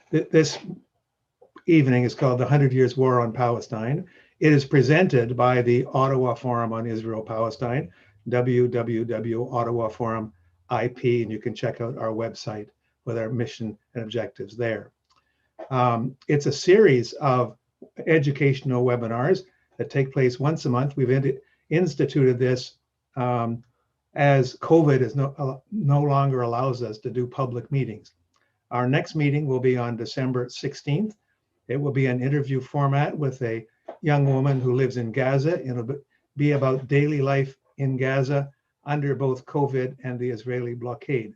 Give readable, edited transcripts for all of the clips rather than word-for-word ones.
This evening is called The 100 Years War on Palestine. It is presented by the Ottawa Forum on Israel-Palestine, www.ottawaforum.ip, and you can check out our website with our mission and objectives there. It's a series of educational webinars that take place once a month. We've instituted this as COVID is no longer allows us to do public meetings. Our next meeting will be on December 16th. It will be an interview format with a young woman who lives in Gaza. It'll be about daily life in Gaza under both COVID and the Israeli blockade.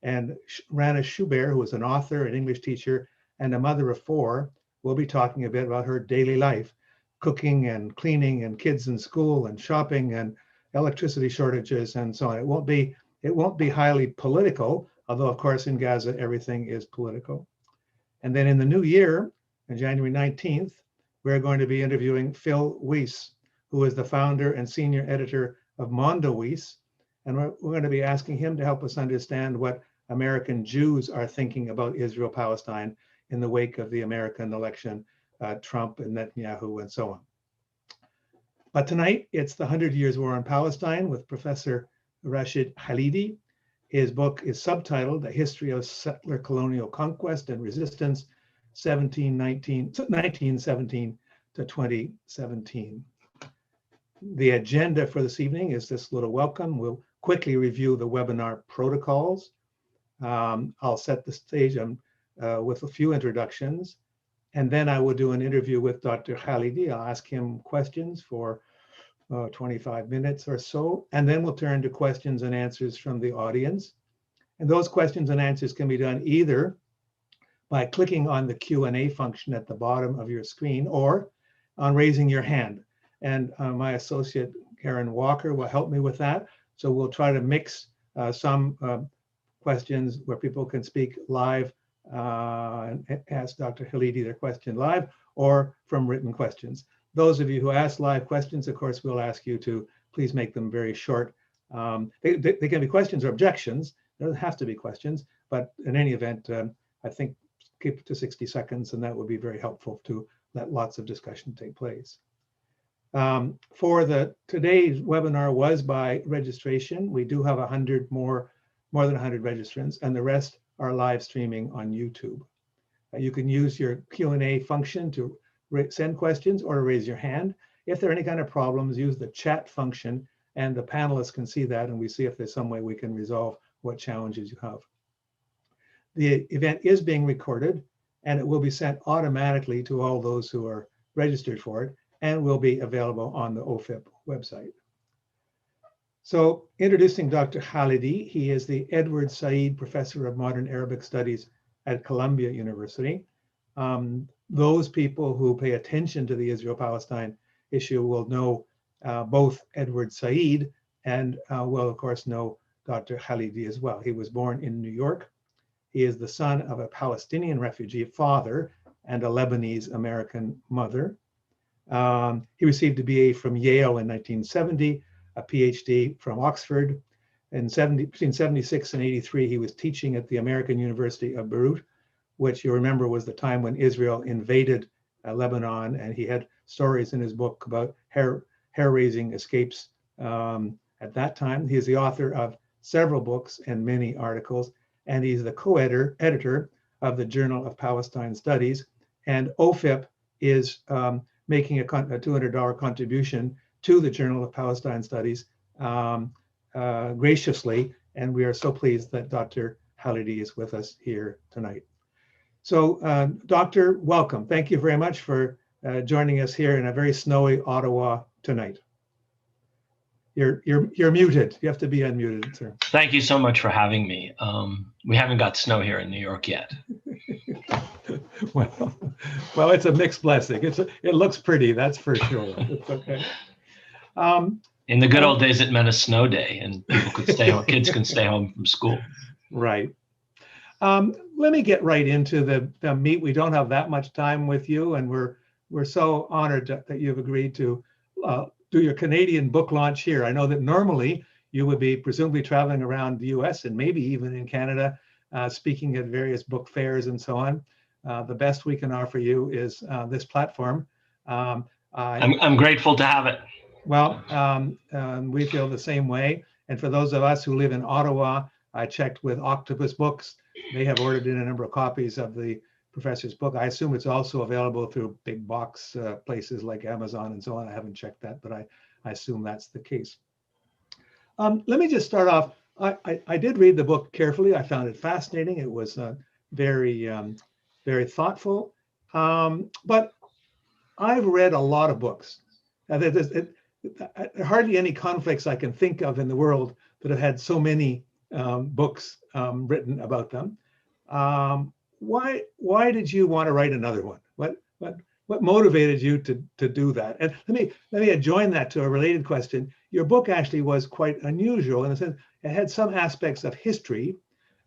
And Rana Schubert, who is an author, an English teacher, and a mother of four, will be talking a bit about her daily life, cooking and cleaning and kids in school and shopping and electricity shortages and so on. It won't be highly political, although of course in Gaza everything is political. And then in the new year, on January 19th, we're going to be interviewing Phil Weiss, who is the founder and senior editor of Mondo Weiss. And we're going to be asking him to help us understand what American Jews are thinking about Israel-Palestine in the wake of the American election, Trump and Netanyahu and so on. But tonight, it's the 100 Years War on Palestine with Professor Rashid Khalidi. His book is subtitled A History of Settler Colonial Conquest and Resistance, 1917 to 2017. The agenda for this evening is this little welcome. We'll quickly review the webinar protocols. I'll set the stage with a few introductions, and then I will do an interview with Dr. Khalidi. I'll ask him questions for 25 minutes or so, and then we'll turn to questions and answers from the audience. And those questions and answers can be done either by clicking on the Q&A function at the bottom of your screen or on raising your hand. And my associate, Karen Walker, will help me with that. So we'll try to mix some questions where people can speak live and ask Dr. Khalidi their question live, or from written questions. Those of you who ask live questions, of course, we'll ask you to please make them very short. They can be questions or objections. There doesn't have to be questions, but in any event, I think keep it to 60 seconds, and that would be very helpful to let lots of discussion take place. Today's webinar was by registration. We do have more than 100 registrants, and the rest are live streaming on YouTube. You can use your Q&A function to send questions or to raise your hand. If there are any kind of problems, use the chat function, and the panelists can see that, and we see if there's some way we can resolve what challenges you have. The event is being recorded, and it will be sent automatically to all those who are registered for it, and will be available on the OFIP website. So introducing Dr. Khalidi, he is the Edward Said Professor of Modern Arabic Studies at Columbia University. Those people who pay attention to the Israel-Palestine issue will know both Edward Said and will of course know Dr. Khalidi as well. He was born in New York. He is the son of a Palestinian refugee father and a Lebanese American mother. He received a BA from Yale in 1970, a PhD from Oxford. Between 76 and 83, he was teaching at the American University of Beirut, which you remember was the time when Israel invaded Lebanon, and he had stories in his book about hair-raising escapes at that time. He is the author of several books and many articles, and he's the co-editor of the Journal of Palestine Studies. And OFIP is making a $200 contribution to the Journal of Palestine Studies graciously, and we are so pleased that Dr. Khalidi is with us here tonight. So, Doctor, welcome. Thank you very much for joining us here in a very snowy Ottawa tonight. You're muted. You have to be unmuted, sir. Thank you so much for having me. We haven't got snow here in New York yet. Well, it's a mixed blessing. It looks pretty, that's for sure. It's okay. In the good old days, it meant a snow day, and people could stay home. Kids can stay home from school. Right. Let me get right into the meat. We don't have that much time with you, and we're so honored that you've agreed to do your Canadian book launch here. I know that normally you would be presumably traveling around the US and maybe even in Canada, speaking at various book fairs and so on. the best we can offer you is this platform. I'm grateful to have it. Well, we feel the same way. And for those of us who live in Ottawa, I checked with Octopus Books. They have ordered in a number of copies of the professor's book. I assume it's also available through big box places like Amazon and so on. I haven't checked that, but I assume that's the case. Let me just start off. I did read the book carefully. I found it fascinating. It was very, very thoughtful. But I've read a lot of books. Hardly any conflicts I can think of in the world that have had so many books written about them. Why did you want to write another one? What motivated you to do that? And let me join that to a related question. Your book actually was quite unusual in the sense it had some aspects of history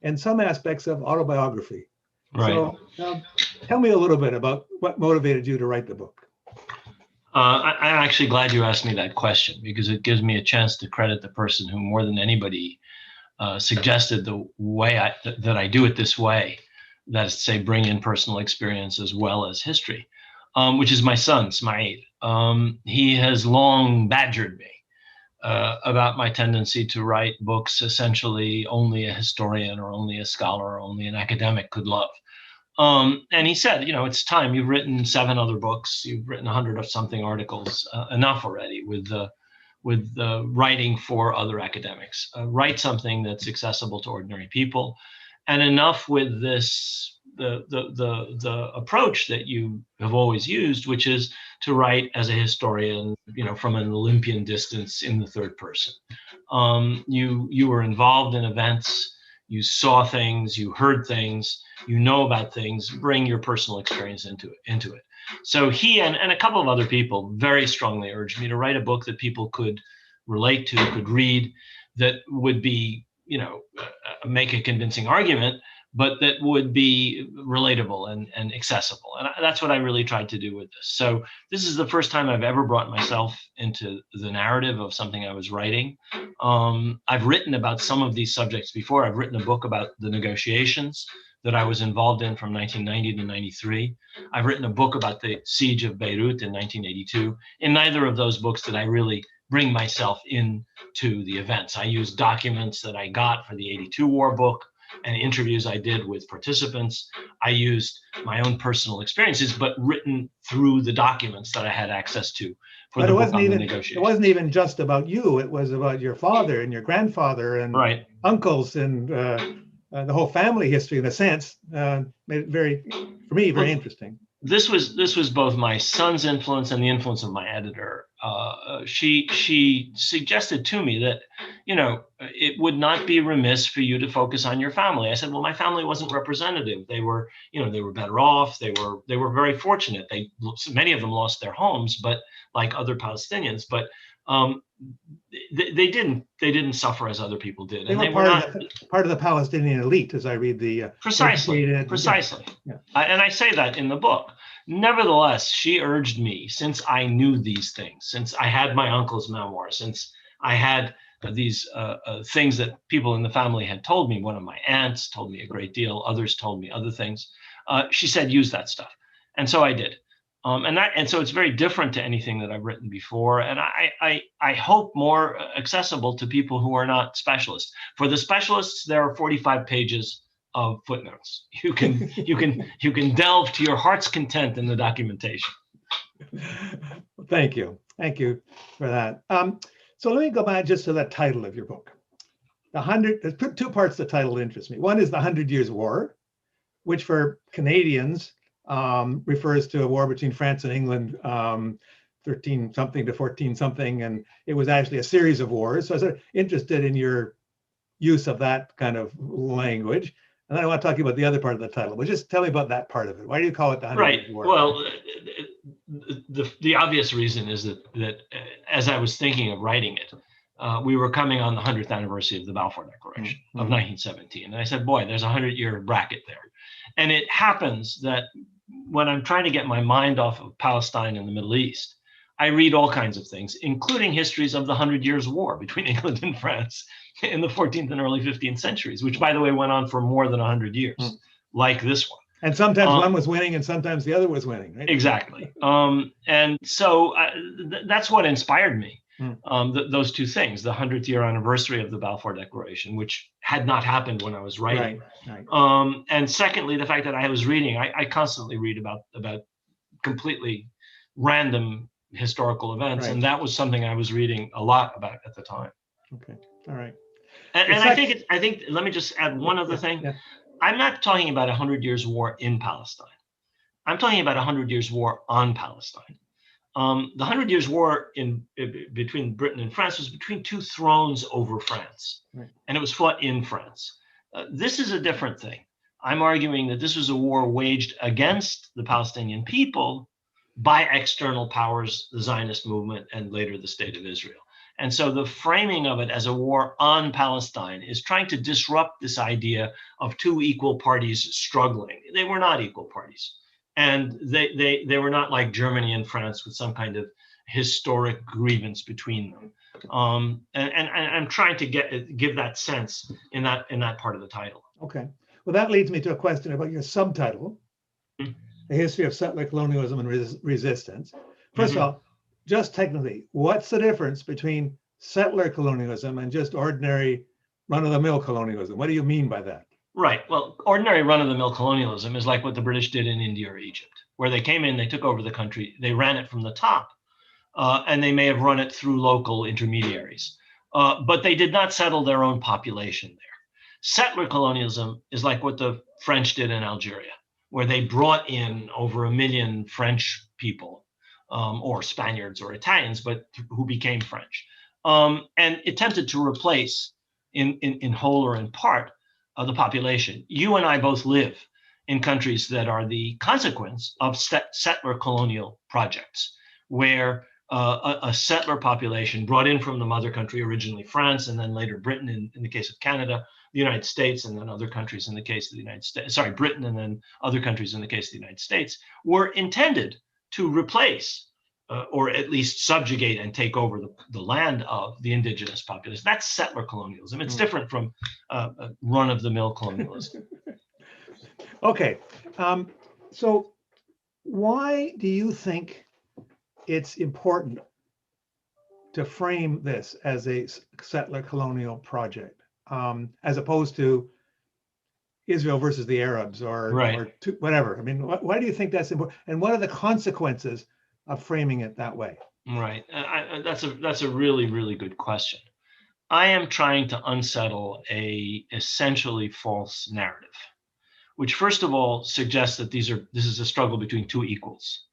and some aspects of autobiography. Right. So tell me a little bit about what motivated you to write the book. I'm actually glad you asked me that question, because it gives me a chance to credit the person who more than anybody suggested the way that I do it this way. That is to say, bring in personal experience as well as history, which is my son, Smail. He has long badgered me about my tendency to write books essentially only a historian or only a scholar or only an academic could love. And he said, it's time. You've written 7 other books. You've written 100 of something articles, enough already with writing for other academics. Write something that's accessible to ordinary people, and enough with the approach that you have always used, which is to write as a historian, from an Olympian distance in the third person. You were involved in events. You saw things, you heard things, you know about things, bring your personal experience into it. So he and a couple of other people very strongly urged me to write a book that people could relate to, could read, that would be, make a convincing argument, but that would be relatable and accessible. And that's what I really tried to do with this. So this is the first time I've ever brought myself into the narrative of something I was writing. I've written about some of these subjects before. I've written a book about the negotiations that I was involved in from 1990 to 93. I've written a book about the siege of Beirut in 1982. In neither of those books did I really bring myself into the events. I used documents that I got for the 82 war book and interviews I did with participants. I used my own personal experiences, but written through the documents that I had access to for the book on the negotiations. It wasn't even just about you. It was about your father and your grandfather and uncles and the whole family history, in a sense. Made it very interesting. This was both my son's influence and the influence of my editor. She suggested to me that, it would not be remiss for you to focus on your family. I said, well, my family wasn't representative. They were better off. They were very fortunate. Many of them lost their homes, but like other Palestinians, but they didn't suffer as other people did. They were part of the Palestinian elite, as I read the precisely. Yeah. And I say that in the book. Nevertheless, she urged me, since I knew these things, since I had my uncle's memoirs, since I had these things that people in the family had told me. One of my aunts told me a great deal. Others told me other things. She said, use that stuff. And so I did. And so it's very different to anything that I've written before. And I hope more accessible to people who are not specialists. For the specialists, there are 45 pages of footnotes. You can delve to your heart's content in the documentation. Thank you for that. So let me go back just to the title of your book. There's 2 parts to the title that interest me. One is the 100 Years' War, which for Canadians refers to a war between France and England, 13 something to 14 something, and it was actually a series of wars. So I was sort of interested in your use of that kind of language. And then I want to talk to you about the other part of the title, but just tell me about that part of it. Why do you call it the 100 Years' War? Well, the obvious reason is that as I was thinking of writing it, we were coming on the 100th anniversary of the Balfour Declaration of 1917. And I said, boy, there's a 100-year bracket there. And it happens that when I'm trying to get my mind off of Palestine and the Middle East, I read all kinds of things, including histories of the 100 Years' War between England and France in the 14th and early 15th centuries, which, by the way, went on for more than 100 years, like this one. And sometimes one was winning and sometimes the other was winning, right? Exactly. And so that's what inspired me. Those two things, the 100th year anniversary of the Balfour Declaration, which had not happened when I was writing. Right. And secondly, the fact that I was reading, I constantly read about completely random historical events. Right. And that was something I was reading a lot about at the time. Okay. All right. And I think, let me just add one other thing. Yeah. I'm not talking about 100 years war in Palestine. I'm talking about 100 years war on Palestine. The 100 years war between Britain and France was between two thrones over France, right. And it was fought in France. This is a different thing. I'm arguing that this was a war waged against the Palestinian people by external powers, the Zionist movement, and later the State of Israel. And so the framing of it as a war on Palestine is trying to disrupt this idea of two equal parties struggling. They were not equal parties. And they were not like Germany and France with some kind of historic grievance between them. And I'm trying to give that sense in that part of the title. Okay. Well, that leads me to a question about your subtitle, A History of Settler Colonialism and Resistance. First of all, just technically, what's the difference between settler colonialism and just ordinary run-of-the-mill colonialism? What do you mean by that? Right. Well, ordinary run-of-the-mill colonialism is like what the British did in India or Egypt, where they came in, they took over the country, they ran it from the top, and they may have run it through local intermediaries, but they did not settle their own population there. Settler colonialism is like what the French did in Algeria, where they brought in over 1 million French people, or Spaniards or Italians, but who became French, and attempted to replace in whole or in part the population. You and I both live in countries that are the consequence of settler colonial projects, where a settler population brought in from the mother country, originally France, and then later Britain in the case of Canada, the United States, and then other countries in the case of the United States, Britain, and then other countries in the case of the United States, were intended to replace or at least subjugate and take over the land of the indigenous population. That's settler colonialism. It's different from run-of-the-mill colonialism. Okay, so why do you think it's important to frame this as a settler colonial project, as opposed to Israel versus the Arabs or whatever? I mean, why do you think that's important? And what are the consequences of framing it that way? Right. That's a really, really good question. I am trying to unsettle a essentially false narrative, which first of all suggests that this is a struggle between two equals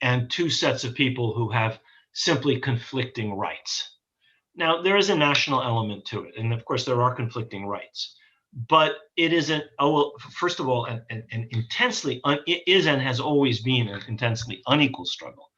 and two sets of people who have simply conflicting rights. Now, there is a national element to it, and of course there are conflicting rights, but it isn't, first of all, an intensely, it is and has always been an intensely unequal struggle.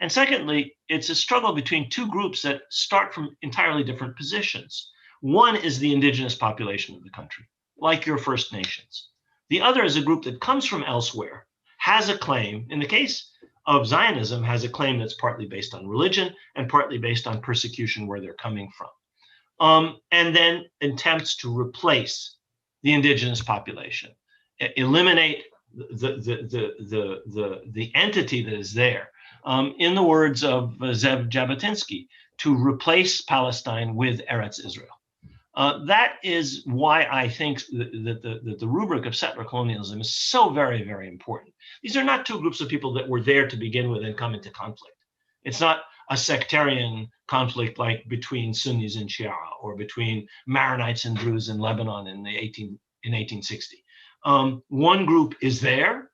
And secondly, it's a struggle between two groups that start from entirely different positions. One is the indigenous population of the country, like your First Nations. The other is a group that comes from elsewhere, has a claim, in the case of Zionism, has a claim that's partly based on religion and partly based on persecution where they're coming from, and then attempts to replace the indigenous population, eliminate the entity that is there. In the words of Zev Jabotinsky, to replace Palestine with Eretz Israel. That is why I think that the rubric of settler colonialism is so very, very important. These are not two groups of people that were there to begin with and come into conflict. It's not a sectarian conflict like between Sunnis and Shia or between Maronites and Druze in Lebanon in 1860. One group is there,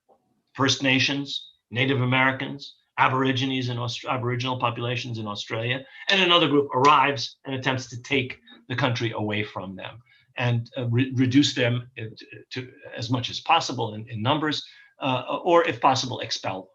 First Nations, Native Americans, Aborigines and Aboriginal populations in Australia, and another group arrives and attempts to take the country away from them and reduce them to as much as possible in numbers, or if possible, expel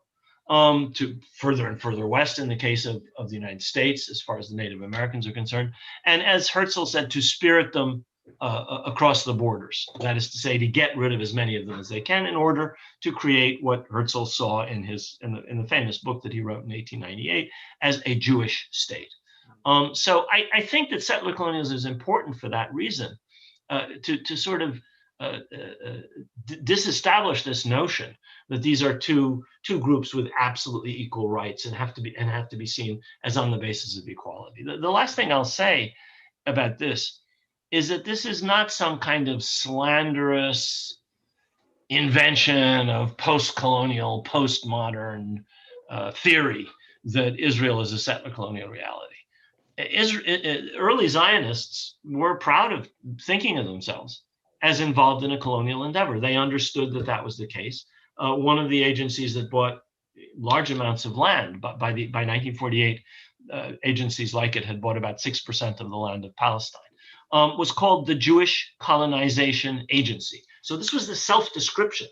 them to further and further west in the case of the United States, as far as the Native Americans are concerned. And as Herzl said, to spirit them across the borders, that is to say, to get rid of as many of them as they can in order to create what Herzl saw in the famous book that he wrote in 1898 as a Jewish state. So I think that settler colonialism is important for that reason, to sort of disestablish this notion that these are two groups with absolutely equal rights and have to be seen as on the basis of equality. The last thing I'll say about this is that this is not some kind of slanderous invention of post-colonial, postmodern theory that Israel is a settler colonial reality. Early Zionists were proud of thinking of themselves as involved in a colonial endeavor. They understood that that was the case. One of the agencies that bought large amounts of land, but by 1948, agencies like it had bought about 6% of the land of Palestine, was called the Jewish Colonization Agency. So this was the self-description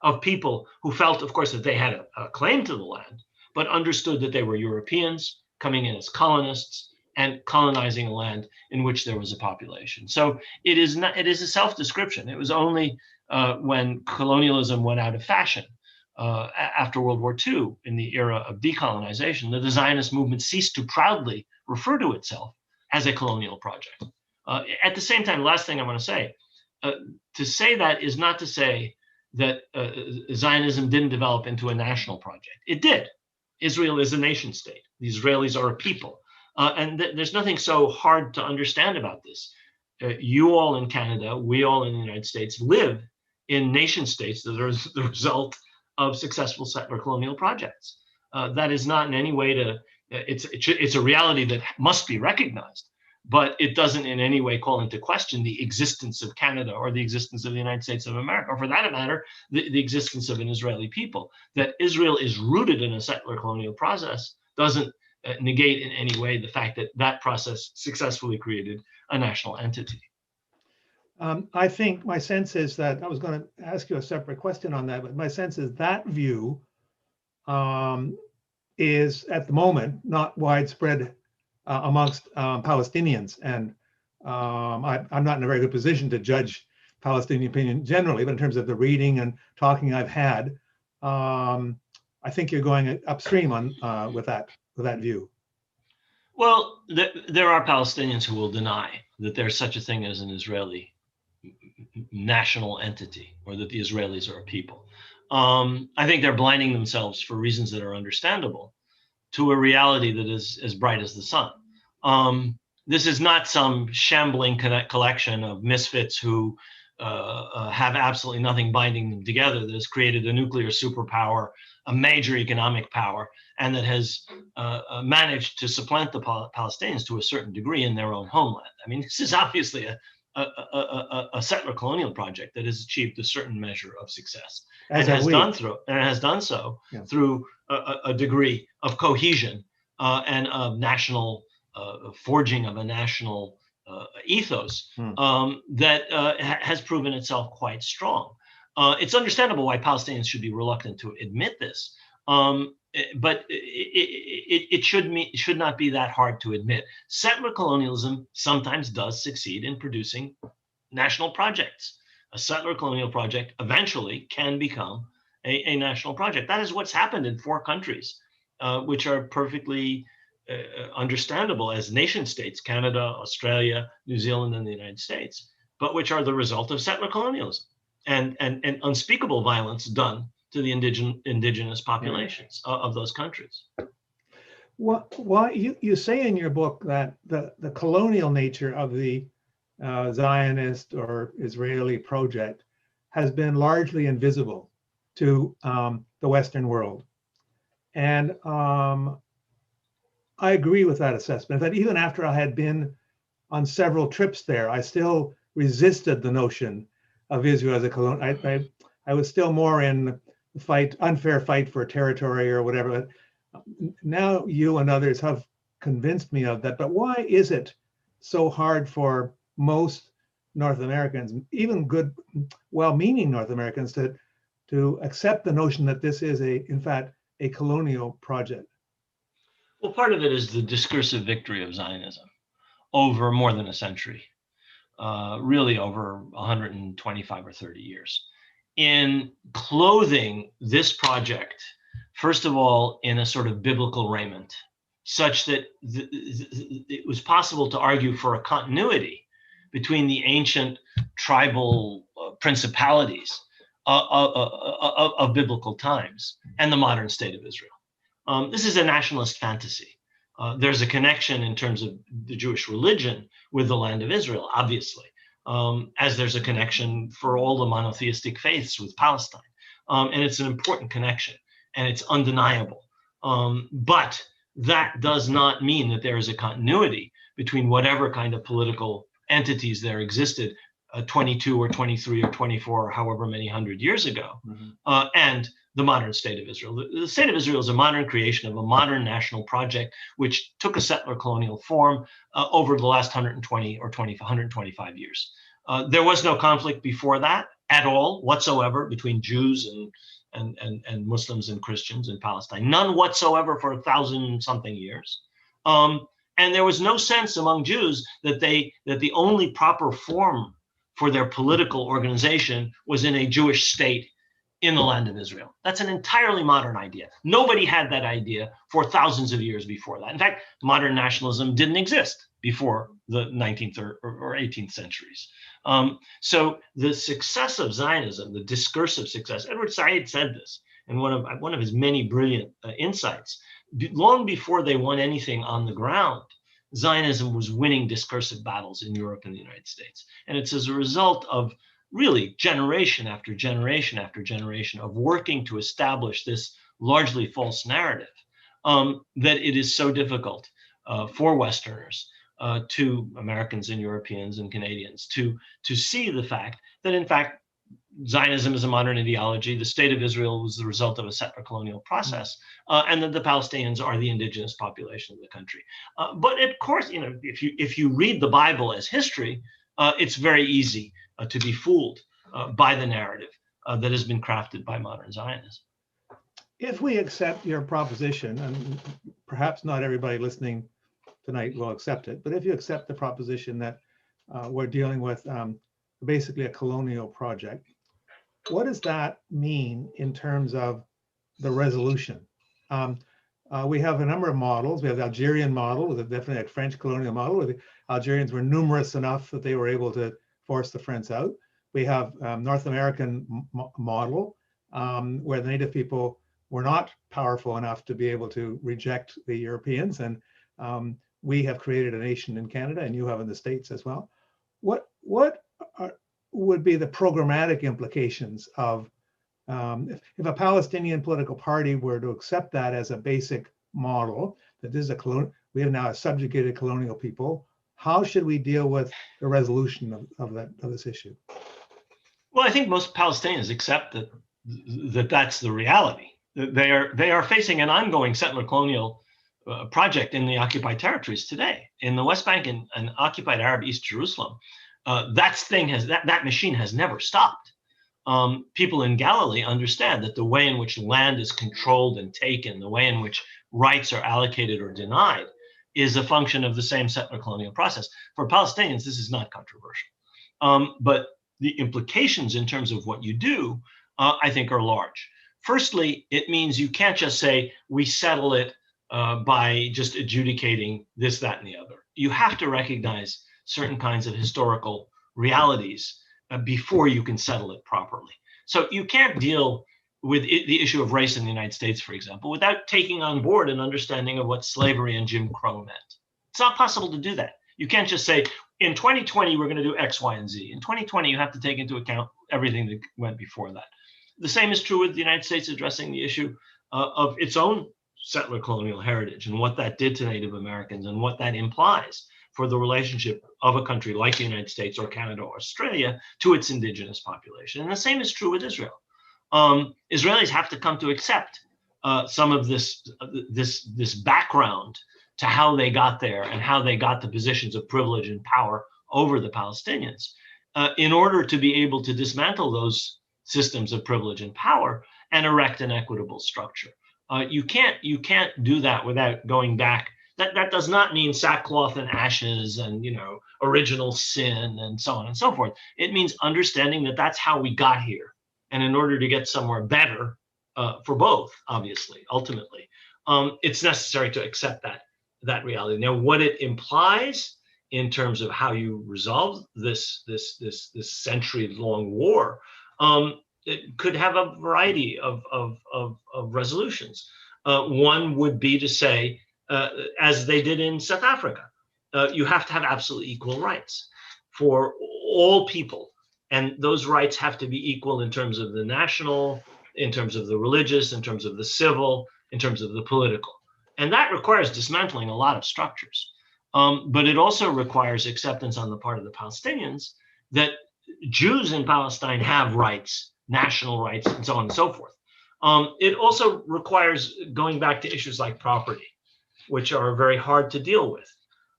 of people who felt, of course, that they had a claim to the land, but understood that they were Europeans coming in as colonists and colonizing a land in which there was a population. So it is a self-description. It was only when colonialism went out of fashion after World War II, in the era of decolonization, that the Zionist movement ceased to proudly refer to itself as a colonial project. At the same time, last thing I want to say that is not to say that Zionism didn't develop into a national project. It did. Israel is a nation state. The Israelis are a people. And there's nothing so hard to understand about this. You all in Canada, we all in the United States live in nation states that are the result of successful settler colonial projects. That is not in any way it's a reality that must be recognized, but it doesn't in any way call into question the existence of Canada or the existence of the United States of America, or for that matter, the existence of an Israeli people. That Israel is rooted in a settler colonial process doesn't negate in any way the fact that that process successfully created a national entity. I think my sense is that, I was going to ask you a separate question on that, but my sense is that view is at the moment not widespread amongst Palestinians. And I'm not in a very good position to judge Palestinian opinion generally, but in terms of the reading and talking I've had, I think you're going upstream on with that view. Well, there are Palestinians who will deny that there's such a thing as an Israeli national entity, or that the Israelis are a people. I think they're blinding themselves, for reasons that are understandable, to a reality that is as bright as the sun. This is not some shambling collection of misfits who have absolutely nothing binding them together, that has created a nuclear superpower, a major economic power, and that has managed to supplant the Palestinians to a certain degree in their own homeland. I mean, this is obviously a settler colonial project that has achieved a certain measure of success, and has done so through a degree of cohesion and of national forging of a national ethos that has proven itself quite strong. It's understandable why Palestinians should be reluctant to admit this, but it should not be that hard to admit. Settler colonialism sometimes does succeed in producing national projects. A settler colonial project eventually can become a national project. That is what's happened in 4 countries, which are perfectly understandable as nation states: Canada, Australia, New Zealand, and the United States, but which are the result of settler colonialism and unspeakable violence done to the indigenous populations of those countries. Well, you say in your book that the colonial nature of the Zionist or Israeli project has been largely invisible to the Western world. And I agree with that assessment. That even after I had been on several trips there, I still resisted the notion of Israel as a colonial. I was still more in the unfair fight for territory or whatever. Now you and others have convinced me of that. But why is it so hard for most North Americans, even good, well-meaning North Americans, to accept the notion that this is in fact, a colonial project? Well, part of it is the discursive victory of Zionism over more than a century, really over 125 or 30 years, in clothing this project, first of all, in a sort of biblical raiment, such that it was possible to argue for a continuity between the ancient tribal principalities of biblical times and the modern state of Israel. This is a nationalist fantasy. There's a connection in terms of the Jewish religion with the land of Israel, obviously, as there's a connection for all the monotheistic faiths with Palestine. And it's an important connection, and it's undeniable. But that does not mean that there is a continuity between whatever kind of political entities there existed 22 or 23 or 24 or however many hundred years ago, and the modern state of Israel. The state of Israel is a modern creation of a modern national project, which took a settler colonial form over the last 120 or 125 years. There was no conflict before that at all whatsoever between Jews and Muslims and Christians in Palestine. None whatsoever for 1,000-something years. And there was no sense among Jews that the only proper form for their political organization was in a Jewish state in the land of Israel. That's an entirely modern idea. Nobody had that idea for thousands of years before that. In fact, modern nationalism didn't exist before the 19th or 18th centuries. So the success of Zionism, the discursive success, Edward Said said this in one of his many brilliant insights. Long before they won anything on the ground, Zionism was winning discursive battles in Europe and the United States. And it's as a result of really generation after generation after generation of working to establish this largely false narrative that it is so difficult for Westerners, to Americans and Europeans and Canadians to see the fact that, in fact, Zionism is a modern ideology. The state of Israel was the result of a settler colonial process, and that the Palestinians are the indigenous population of the country. But of course, if you read the Bible as history, it's very easy to be fooled by the narrative that has been crafted by modern Zionism. If we accept your proposition, and perhaps not everybody listening tonight will accept it, but if you accept the proposition that we're dealing with basically a colonial project, what does that mean in terms of the resolution? We have a number of models. We have the Algerian model, with definitely a French colonial model, where the Algerians were numerous enough that they were able to force the French out. We have North American model, where the native people were not powerful enough to be able to reject the Europeans, and we have created a nation in Canada, and you have in the States as well. What would be the programmatic implications of if a Palestinian political party were to accept that as a basic model, that this is we have now a subjugated colonial people? How should we deal with the resolution of this issue? Well, I think most Palestinians accept that that's the reality. They are facing an ongoing settler colonial project in the occupied territories today, in the West Bank and occupied Arab East Jerusalem. That machine has never stopped. People in Galilee understand that the way in which land is controlled and taken, the way in which rights are allocated or denied, is a function of the same settler colonial process. For Palestinians, this is not controversial. But the implications in terms of what you do, I think, are large. Firstly, it means you can't just say, we settle it by just adjudicating this, that, and the other. You have to recognize certain kinds of historical realities before you can settle it properly. So you can't deal with the issue of race in the United States, for example, without taking on board an understanding of what slavery and Jim Crow meant. It's not possible to do that. You can't just say, in 2020, we're going to do X, Y, and Z. In 2020, you have to take into account everything that went before that. The same is true with the United States addressing the issue of its own settler colonial heritage and what that did to Native Americans and what that implies for the relationship of a country like the United States or Canada or Australia to its indigenous population. And the same is true with Israel. Israelis have to come to accept some of this background to how they got there and how they got the positions of privilege and power over the Palestinians in order to be able to dismantle those systems of privilege and power and erect an equitable structure. You can't do that without going back. That does not mean sackcloth and ashes and original sin and so on and so forth. It means understanding that that's how we got here, and in order to get somewhere better for both, obviously, ultimately, it's necessary to accept that reality. Now, what it implies in terms of how you resolve this century-long war, it could have a variety of resolutions. One would be to say, as they did in South Africa, you have to have absolutely equal rights for all people. And those rights have to be equal in terms of the national, in terms of the religious, in terms of the civil, in terms of the political. And that requires dismantling a lot of structures. But it also requires acceptance on the part of the Palestinians that Jews in Palestine have rights, national rights, and so on and so forth. It also requires going back to issues like property, which are very hard to deal with,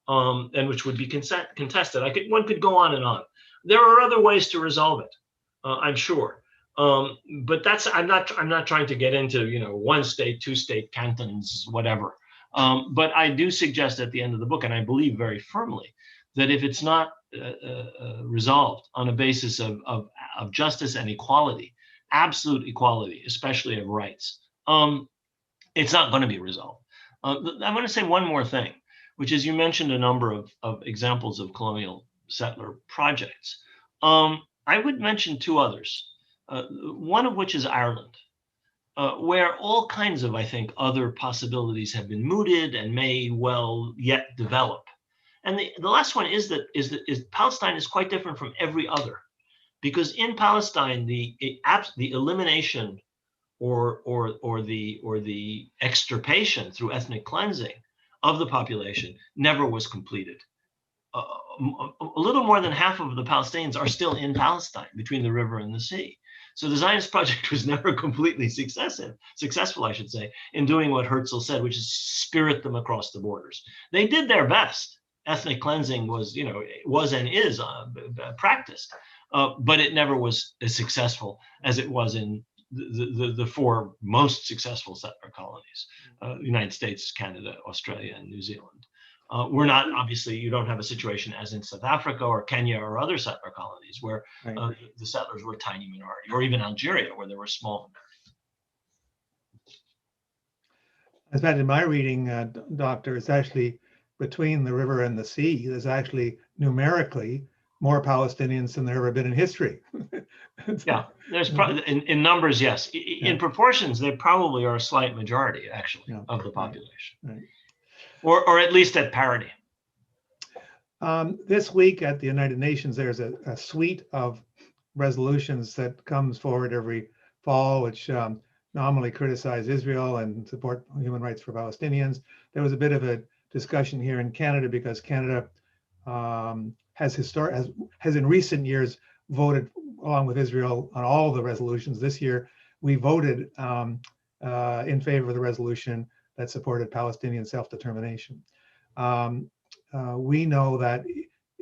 and which would be contested. One could go on and on. There are other ways to resolve it, I'm sure. But I'm not trying to get into, one state, two state cantons, whatever. But I do suggest at the end of the book, and I believe very firmly, that if it's not resolved on a basis of justice and equality, absolute equality, especially of rights, it's not going to be resolved. I want to say one more thing, which is, you mentioned a number of examples of colonial settler projects. I would mention two others, one of which is Ireland, where all kinds of, I think, other possibilities have been mooted and may well yet develop. And the last one is that Palestine is quite different from every other, because in Palestine the elimination or the extirpation through ethnic cleansing of the population never was completed. A little more than half of the Palestinians are still in Palestine, between the river and the sea. So the Zionist project was never completely successful, I should say, in doing what Herzl said, which is spirit them across the borders. They did their best. Ethnic cleansing was and is practiced, but it never was as successful as it was in the four most successful settler colonies: United States, Canada, Australia, and New Zealand. We're not, obviously, you don't have a situation as in South Africa or Kenya or other settler colonies where the settlers were a tiny minority, or even Algeria, where there were small minorities. As that in my reading, Doctor, it's actually between the river and the sea, there's actually numerically more Palestinians than there ever been in history. Yeah, there's in numbers, yes. In proportions, they probably are a slight majority, actually, of the population. Right. Or at least at parity. This week at the United Nations, there's a suite of resolutions that comes forward every fall, which nominally criticize Israel and support human rights for Palestinians. There was a bit of a discussion here in Canada because Canada has in recent years voted along with Israel on all the resolutions. This year, we voted in favor of the resolution that supported Palestinian self-determination. We know that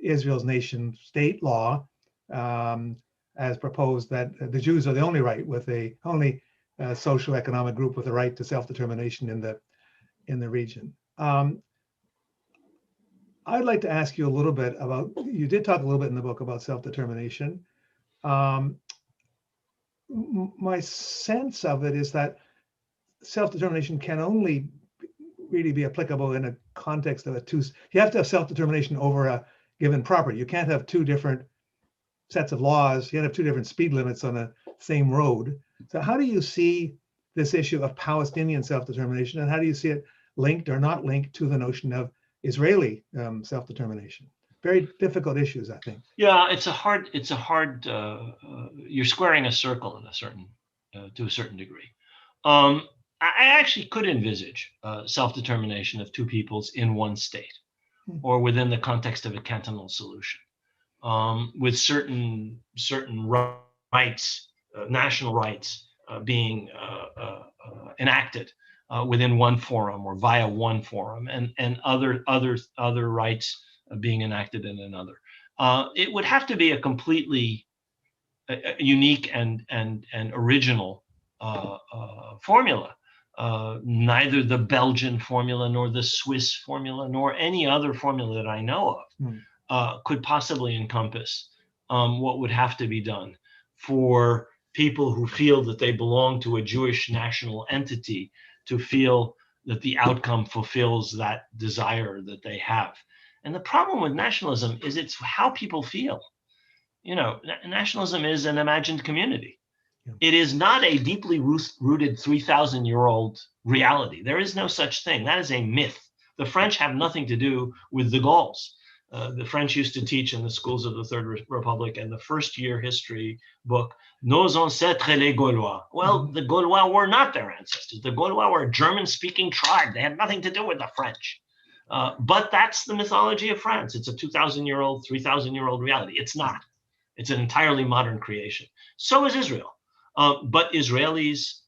Israel's nation state law has proposed that the Jews are the only only socioeconomic group with a right to self-determination in the region. I'd like to ask you a little bit about, you did talk a little bit in the book about self-determination. My sense of it is that self-determination can only really be applicable in a context of you have to have self-determination over a given property. You can't have two different sets of laws. You can't have two different speed limits on the same road. So how do you see this issue of Palestinian self-determination, and how do you see it linked or not linked to the notion of Israeli self-determination? Very difficult issues, I think. Yeah, it's a hard. You're squaring a circle to a certain degree. I actually could envisage self-determination of two peoples in one state, or within the context of a cantonal solution, with certain rights, national rights, being enacted within one forum or via one forum, and other rights being enacted in another. It would have to be a completely unique and original formula. Neither the Belgian formula nor the Swiss formula nor any other formula that I know of could possibly encompass what would have to be done for people who feel that they belong to a Jewish national entity to feel that the outcome fulfills that desire that they have. And the problem with nationalism is it's how people feel. You know, nationalism is an imagined community. Yeah. It is not a deeply rooted 3,000-year-old reality. There is no such thing. That is a myth. The French have nothing to do with the Gauls. The French used to teach in the schools of the Third Republic and the first year history book, Nos ancêtres les Gaulois. Well, the Gaulois were not their ancestors. The Gaulois were a German-speaking tribe. They had nothing to do with the French. But that's the mythology of France. It's a 2,000-year-old, 3,000-year-old reality. It's not. It's an entirely modern creation. So is Israel. But Israelis,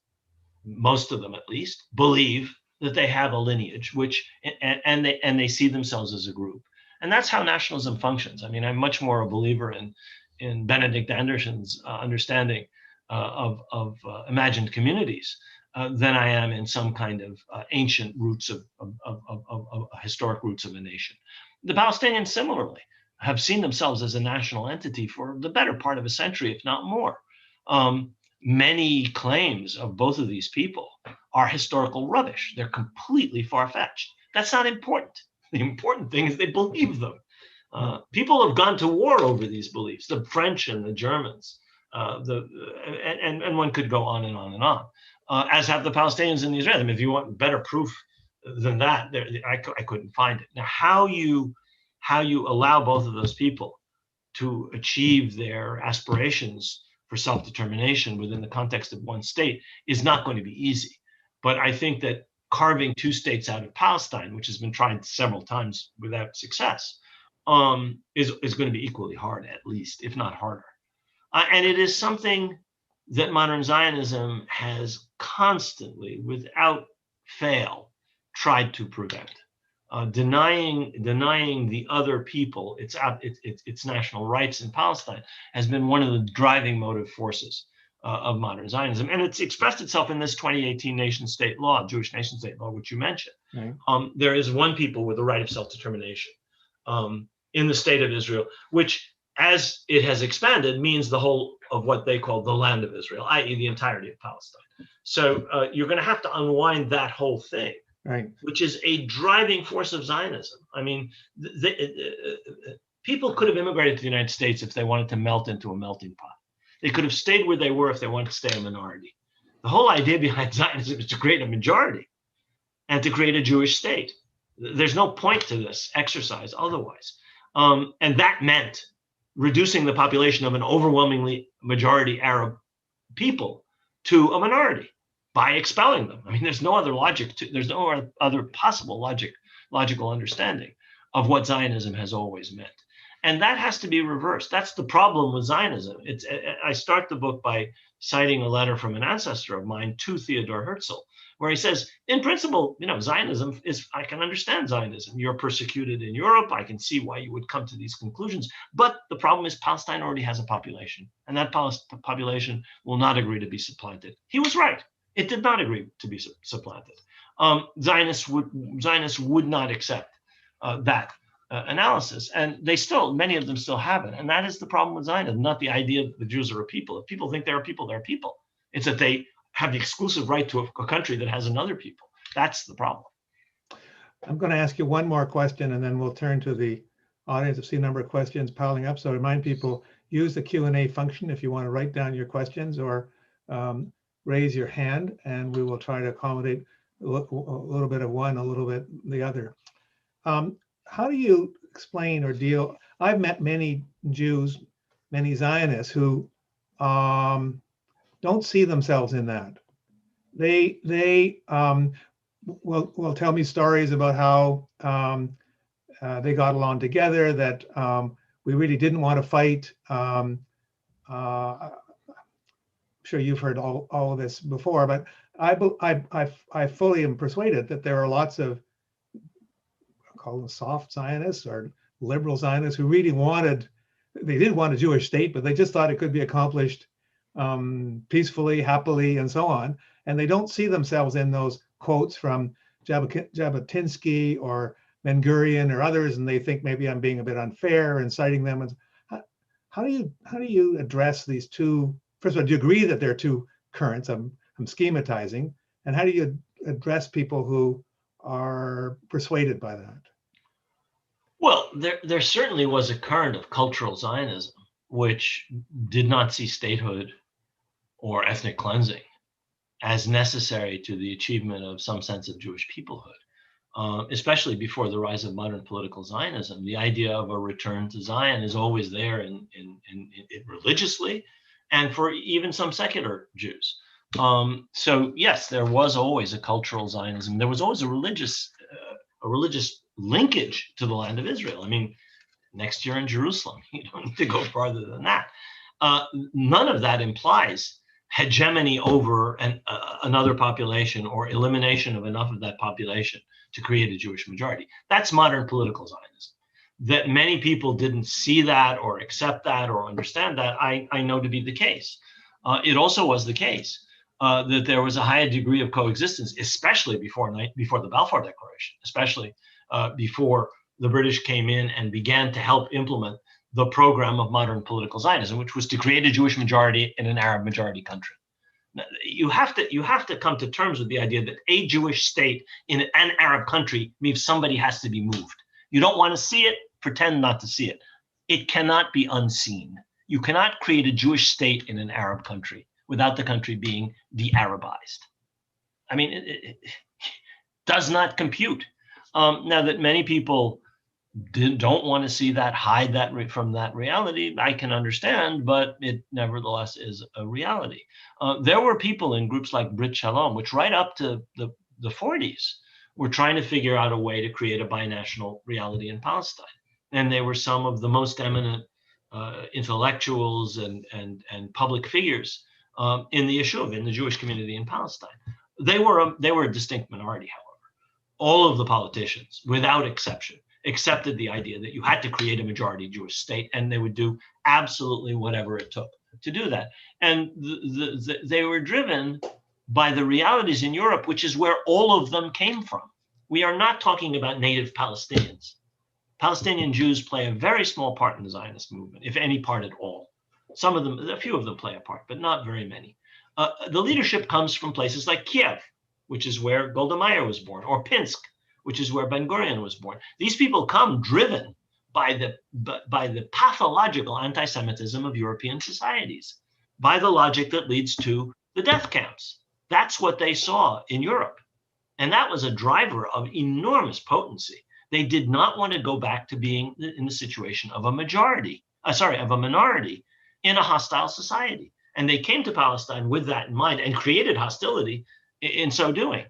most of them at least, believe that they have a lineage, which and they see themselves as a group. And that's how nationalism functions. I mean, I'm much more a believer in Benedict Anderson's understanding of imagined communities than I am in some kind of ancient roots of historic roots of a nation. The Palestinians similarly have seen themselves as a national entity for the better part of a century, if not more. Many claims of both of these people are historical rubbish. They're completely far-fetched. That's not important. The important thing is they believe them. People have gone to war over these beliefs, the French and the Germans, and one could go on and on and on, as have the Palestinians and the Israelis. I mean, if you want better proof than that, I couldn't find it. Now, how you allow both of those people to achieve their aspirations for self-determination within the context of one state is not going to be easy. But I think that carving two states out of Palestine, which has been tried several times without success, is going to be equally hard, at least, if not harder. And it is something that modern Zionism has constantly, without fail, tried to prevent. Denying the other people its national rights in Palestine has been one of the driving motive forces of modern Zionism, and it's expressed itself in this 2018 nation-state law, Jewish nation-state law, which you mentioned. Right. There is one people with the right of self-determination in the state of Israel, which, as it has expanded, means the whole of what they call the land of Israel, i.e., the entirety of Palestine. So you're going to have to unwind that whole thing. Right. Which is a driving force of Zionism. I mean, people could have immigrated to the United States if they wanted to melt into a melting pot. They could have stayed where they were if they wanted to stay a minority. The whole idea behind Zionism is to create a majority and to create a Jewish state. There's no point to this exercise otherwise. And that meant reducing the population of an overwhelmingly majority Arab people to a minority by expelling them. I mean, there's no other logic there's no other possible logical understanding of what Zionism has always meant. And that has to be reversed. That's the problem with Zionism. I start the book by citing a letter from an ancestor of mine to Theodor Herzl, where he says, in principle, Zionism is, I can understand Zionism. You're persecuted in Europe. I can see why you would come to these conclusions. But the problem is Palestine already has a population, and that population will not agree to be supplanted. He was right. It did not agree to be supplanted. Zionists would not accept that analysis, and many of them still haven't. And that is the problem with Zionism, not the idea that the Jews are a people. If people think they're a people, they're a people. It's that they have the exclusive right to a country that has another people. That's the problem. I'm going to ask you one more question, and then we'll turn to the audience. I've seen a number of questions piling up, so I remind people, use the Q&A function if you want to write down your questions, or raise your hand, and we will try to accommodate a little bit of one, a little bit the other. How do you explain or deal? I've met many Jews, many Zionists who don't see themselves in that. They will tell me stories about how they got along together, that we really didn't want to fight. I'm sure you've heard all of this before, but I fully am persuaded that there are lots of, call them soft Zionists or liberal Zionists, who really they did want a Jewish state, but they just thought it could be accomplished peacefully, happily, and so on. And they don't see themselves in those quotes from Jabotinsky or Ben Gurion or others, and they think maybe I'm being a bit unfair and citing them. How do you address these two? First of all, do you agree that there are two currents? I'm schematizing. And how do you address people who are persuaded by that? Well, there certainly was a current of cultural Zionism, which did not see statehood or ethnic cleansing as necessary to the achievement of some sense of Jewish peoplehood, especially before the rise of modern political Zionism. The idea of a return to Zion is always there in religiously, and for even some secular Jews. So yes, there was always a cultural Zionism. There was always a religious linkage to the land of Israel. I mean, next year in Jerusalem, you don't need to go farther than that. None of that implies hegemony over another population or elimination of enough of that population to create a Jewish majority. That's modern political Zionism. That many people didn't see that or accept that or understand that, I know to be the case. It also was the case that there was a higher degree of coexistence, especially before the Balfour Declaration, especially before the British came in and began to help implement the program of modern political Zionism, which was to create a Jewish majority in an Arab majority country. Now, you have to come to terms with the idea that a Jewish state in an Arab country means somebody has to be moved. You don't want to see it, pretend not to see it. It cannot be unseen. You cannot create a Jewish state in an Arab country without the country being de-Arabized. I mean, it does not compute. Now that many people don't want to see that, hide that from that reality, I can understand, but it nevertheless is a reality. There were people in groups like Brit Shalom, which right up to the 40s were trying to figure out a way to create a binational reality in Palestine. And they were some of the most eminent intellectuals and public figures in the Yishuv, in the Jewish community in Palestine. They were a distinct minority, however. All of the politicians, without exception, accepted the idea that you had to create a majority Jewish state, and they would do absolutely whatever it took to do that. And they were driven by the realities in Europe, which is where all of them came from. We are not talking about native Palestinians. Palestinian Jews play a very small part in the Zionist movement, if any part at all. Some of them, a few of them play a part, but not very many. The leadership comes from places like Kiev, which is where Golda Meir was born, or Pinsk, which is where Ben Gurion was born. These people come driven by the pathological anti-Semitism of European societies, by the logic that leads to the death camps. That's what they saw in Europe. And that was a driver of enormous potency. They did not want to go back to being in the situation of a minority in a hostile society. And they came to Palestine with that in mind and created hostility in so doing.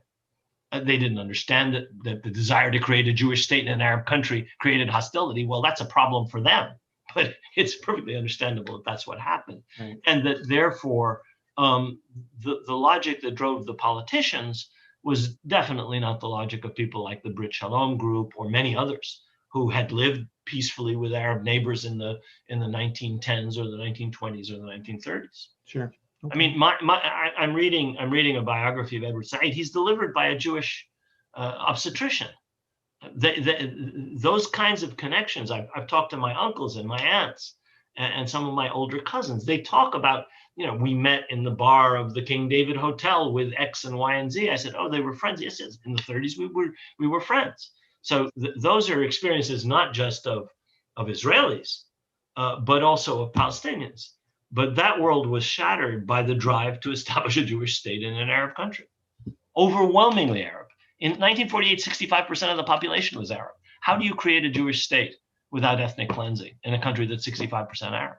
They didn't understand that the desire to create a Jewish state in an Arab country created hostility. Well, that's a problem for them, but it's perfectly understandable that that's what happened. Right. And that therefore, the logic that drove the politicians was definitely not the logic of people like the Brit Shalom group or many others who had lived peacefully with Arab neighbors in the 1910s or the 1920s or the 1930s. Sure. Okay. I mean, I'm reading a biography of Edward Said. He's delivered by a Jewish obstetrician. Those kinds of connections. I've talked to my uncles and my aunts and some of my older cousins. They talk about, we met in the bar of the King David Hotel with X and Y and Z. I said, oh, they were friends. Yes, in the 30s we were friends. So those are experiences not just of Israelis, but also of Palestinians. But that world was shattered by the drive to establish a Jewish state in an Arab country, overwhelmingly Arab. In 1948, 65% of the population was Arab. How do you create a Jewish state without ethnic cleansing in a country that's 65% Arab?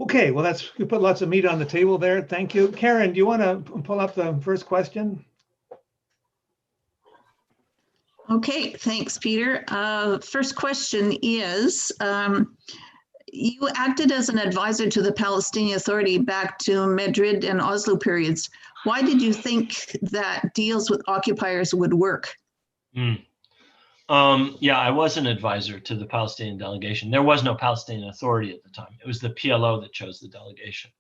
Okay, well, you put lots of meat on the table there. Thank you. Karen, do you want to pull up the first question? Okay, thanks, Peter. First question is, you acted as an advisor to the Palestinian Authority back to Madrid and Oslo periods. Why did you think that deals with occupiers would work? Yeah, I was an advisor to the Palestinian delegation. There was no Palestinian Authority at the time. It was the PLO that chose the delegation.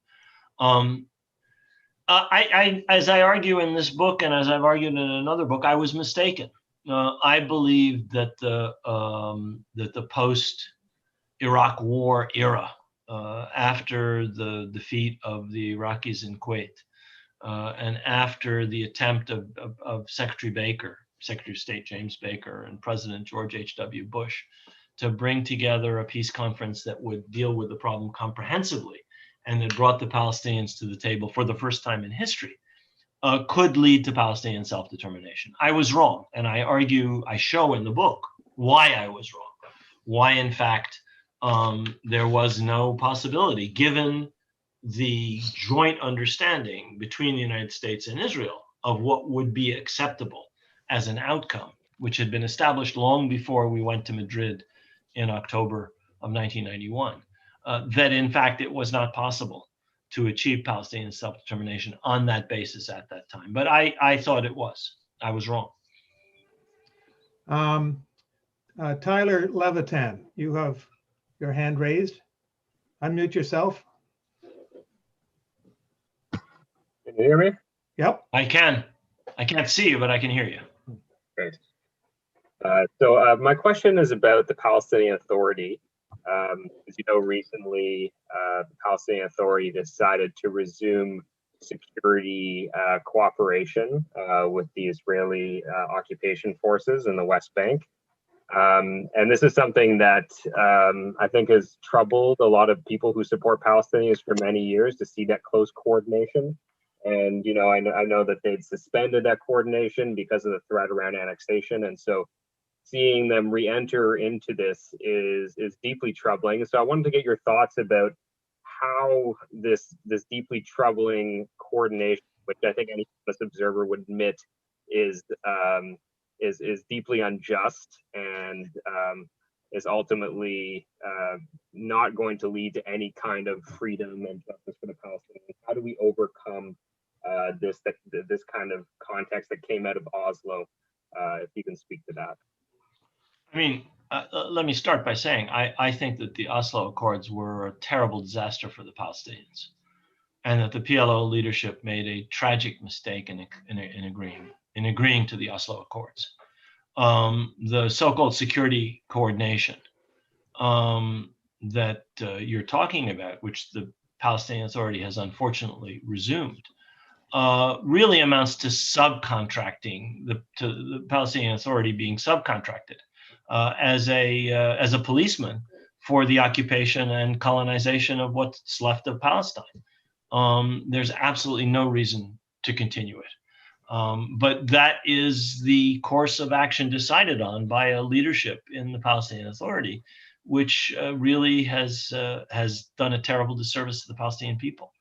As I argue in this book, and as I've argued in another book, I was mistaken. I believe that the post-Iraq War era, after the defeat of the Iraqis in Kuwait, and after the attempt of Secretary Baker Secretary of State James Baker and President George H.W. Bush to bring together a peace conference that would deal with the problem comprehensively and that brought the Palestinians to the table for the first time in history, could lead to Palestinian self-determination. I was wrong, and I show in the book why I was wrong, why in fact there was no possibility, given the joint understanding between the United States and Israel of what would be acceptable as an outcome, which had been established long before we went to Madrid in October of 1991, that in fact it was not possible to achieve Palestinian self-determination on that basis at that time. But I thought it was. I was wrong. Tyler Levitan, you have your hand raised. Unmute yourself. Can you hear me? Yep. I can. I can't see you, but I can hear you. Great. So my question is about the Palestinian Authority. As you know, recently the Palestinian Authority decided to resume security cooperation with the Israeli occupation forces in the West Bank. And this is something that I think has troubled a lot of people who support Palestinians for many years, to see that close coordination. And, you know, I know that they'd suspended that coordination because of the threat around annexation. And so seeing them re-enter into this is deeply troubling. So I wanted to get your thoughts about how this deeply troubling coordination, which I think any observer would admit is deeply unjust and is ultimately not going to lead to any kind of freedom and justice for the Palestinians. How do we overcome this kind of context that came out of Oslo? If you can speak to that. I mean, let me start by saying I think that the Oslo Accords were a terrible disaster for the Palestinians, and that the PLO leadership made a tragic mistake in agreeing to the Oslo Accords. The so-called security coordination that you're talking about, which the Palestinian Authority has unfortunately resumed, really amounts to subcontracting, to the Palestinian Authority being subcontracted as a policeman for the occupation and colonization of what's left of Palestine. There's absolutely no reason to continue it. But that is the course of action decided on by a leadership in the Palestinian Authority, which really has done a terrible disservice to the Palestinian people.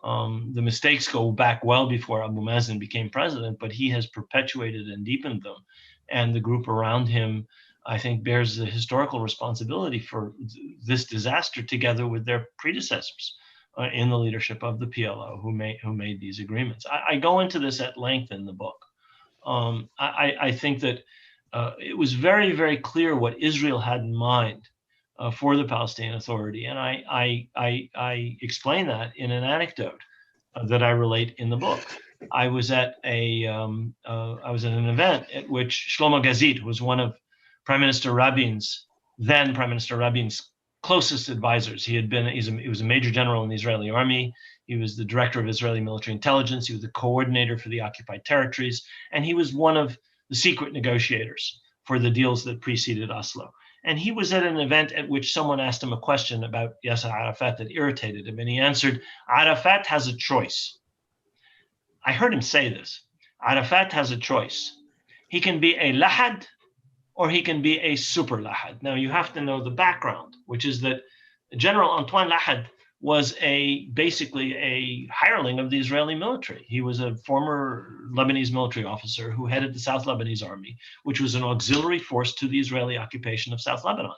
The mistakes go back well before Abu Mazen became president, but he has perpetuated and deepened them. And the group around him, I think, bears the historical responsibility for this disaster, together with their predecessors in the leadership of the PLO, who made these agreements. I go into this at length in the book. I think that it was very, very clear what Israel had in mind for the Palestinian Authority, and I explain that in an anecdote that I relate in the book. I was at an event at which Shlomo Gazit was one of then Prime Minister Rabin's closest advisors. He was a major general in the Israeli army. He was the director of Israeli military intelligence. He was the coordinator for the occupied territories, and he was one of the secret negotiators for the deals that preceded Oslo. And he was at an event at which someone asked him a question about Yasser Arafat that irritated him, and he answered, "Arafat has a choice." I heard him say this. Arafat has a choice. He can be a lahad, or he can be a super lahad. Now you have to know the background, which is that General Antoine Lahad was basically a hireling of the Israeli military. He was a former Lebanese military officer who headed the South Lebanese army, which was an auxiliary force to the Israeli occupation of South Lebanon.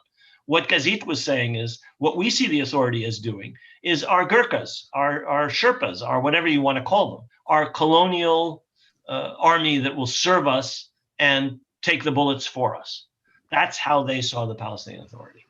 What Gazit was saying is, what we see the authority as doing is our Gurkhas, our Sherpas, our whatever you want to call them, our colonial army that will serve us and take the bullets for us. That's how they saw the Palestinian Authority.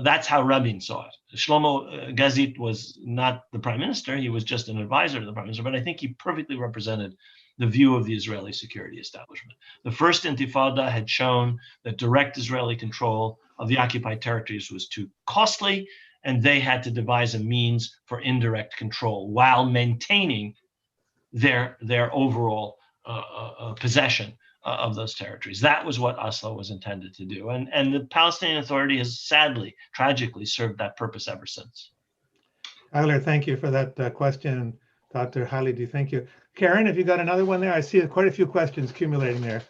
That's how Rabin saw it. Shlomo Gazit was not the prime minister. He was just an advisor to the prime minister, but I think he perfectly represented the view of the Israeli security establishment. The first Intifada had shown that direct Israeli control of the occupied territories was too costly, and they had to devise a means for indirect control while maintaining their overall possession of those territories. That was what Oslo was intended to do. And the Palestinian Authority has sadly, tragically served that purpose ever since. Tyler, thank you for that question. Dr. Khalidi, thank you. Karen, have you got another one there? I see quite a few questions accumulating there.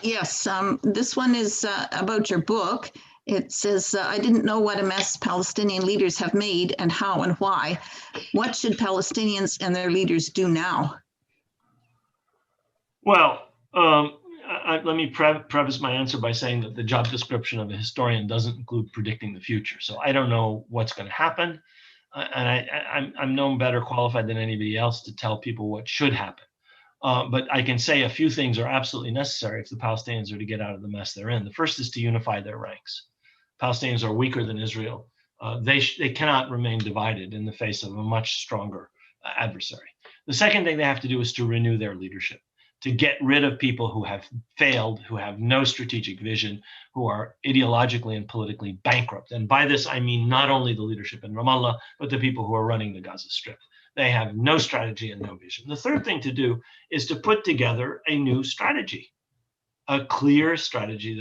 Yes, this one is about your book. It says, I didn't know what a mess Palestinian leaders have made and how and why. What should Palestinians and their leaders do now? Well, let me preface my answer by saying that the job description of a historian doesn't include predicting the future. So I don't know what's going to happen. And I'm no better qualified than anybody else to tell people what should happen. But I can say a few things are absolutely necessary if the Palestinians are to get out of the mess they're in. The first is to unify their ranks. Palestinians are weaker than Israel. They cannot remain divided in the face of a much stronger adversary. The second thing they have to do is to renew their leadership, to get rid of people who have failed, who have no strategic vision, who are ideologically and politically bankrupt. And by this, I mean not only the leadership in Ramallah, but the people who are running the Gaza Strip. They have no strategy and no vision. The third thing to do is to put together a new strategy, a clear strategy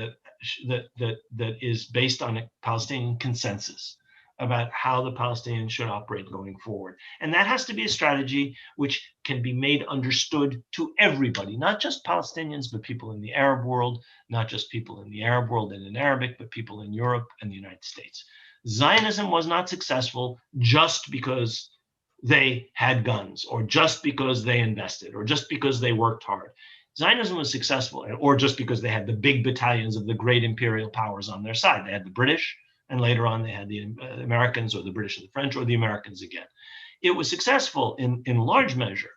that is based on a Palestinian consensus about how the Palestinians should operate going forward. And that has to be a strategy which can be made understood to everybody, not just Palestinians, but people in the Arab world, not just people in the Arab world and in Arabic, but people in Europe and the United States. Zionism was not successful just because they had guns, or just because they invested, or just because they worked hard. Zionism was successful, or just because they had the big battalions of the great imperial powers on their side. They had the British, and later on they had the Americans, or the British and the French, or the Americans again. It was successful in large measure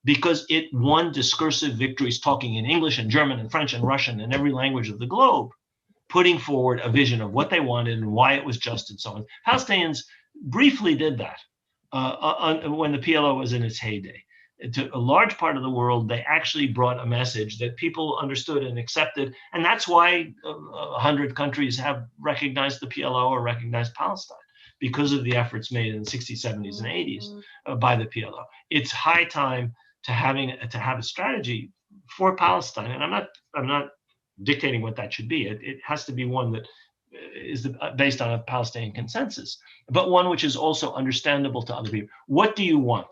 because it won discursive victories talking in English and German and French and Russian and every language of the globe, putting forward a vision of what they wanted and why it was just and so on. Palestinians briefly did that when the PLO was in its heyday. To a large part of the world, they actually brought a message that people understood and accepted. And that's why 100 countries have recognized the PLO or recognized Palestine, because of the efforts made in the 60s, 70s, and 80s by the PLO. It's high time to have a strategy for Palestine. And I'm not dictating what that should be. It has to be one that is based on a Palestinian consensus, but one which is also understandable to other people. What do you want?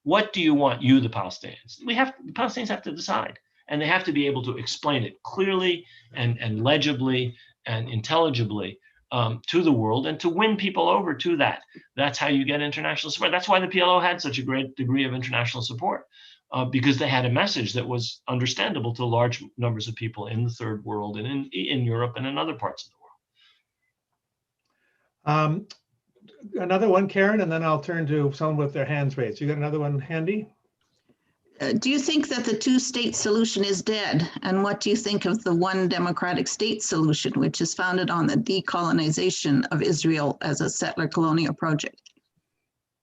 What do you want, you, the Palestinians? The Palestinians have to decide, and they have to be able to explain it clearly and legibly and intelligibly to the world, and to win people over to that. That's how you get international support. That's why the PLO had such a great degree of international support, because they had a message that was understandable to large numbers of people in the third world and in Europe and in other parts of the world. Another one, Karen, and then I'll turn to someone with their hands raised. You got another one handy? Do you think that the two-state solution is dead? And what do you think of the one democratic state solution, which is founded on the decolonization of Israel as a settler colonial project?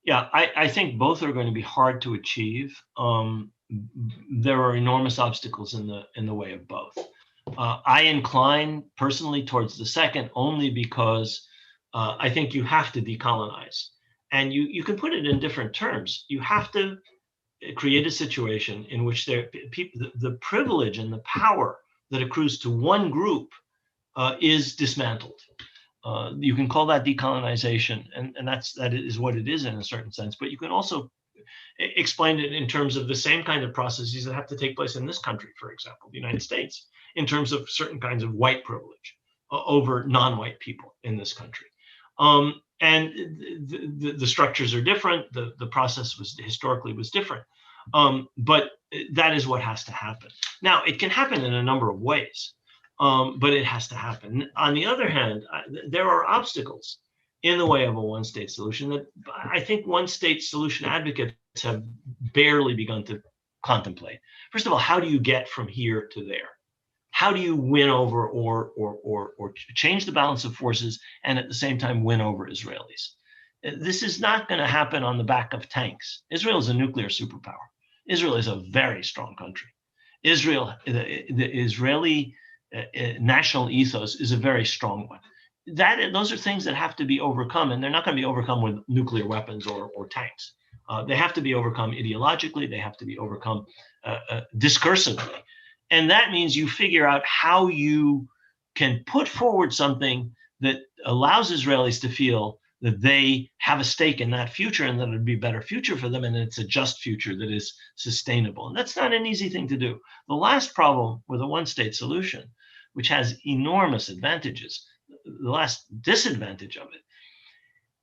Yeah, I think both are going to be hard to achieve. There are enormous obstacles in the way of both. I incline personally towards the second only because I think you have to decolonize. And you can put it in different terms. You have to create a situation in which the privilege and the power that accrues to one group is dismantled. You can call that decolonization, and that is what it is in a certain sense. But you can also explain it in terms of the same kind of processes that have to take place in this country, for example, the United States, in terms of certain kinds of white privilege over non-white people in this country. And the structures are different. The process historically was different. But that is what has to happen. Now, it can happen in a number of ways, but it has to happen. On the other hand, there are obstacles in the way of a one-state solution that I think one-state solution advocates have barely begun to contemplate. First of all, how do you get from here to there? How do you win over or change the balance of forces and at the same time win over Israelis? This is not going to happen on the back of tanks. Israel is a nuclear superpower. Israel is a very strong country. The Israeli national ethos is a very strong one. Those are things that have to be overcome, and they're not going to be overcome with nuclear weapons or tanks. They have to be overcome ideologically. They have to be overcome discursively. And that means you figure out how you can put forward something that allows Israelis to feel that they have a stake in that future and that it would be a better future for them, and it's a just future that is sustainable. And that's not an easy thing to do. The last problem with a one-state solution, which has enormous advantages, the last disadvantage of it,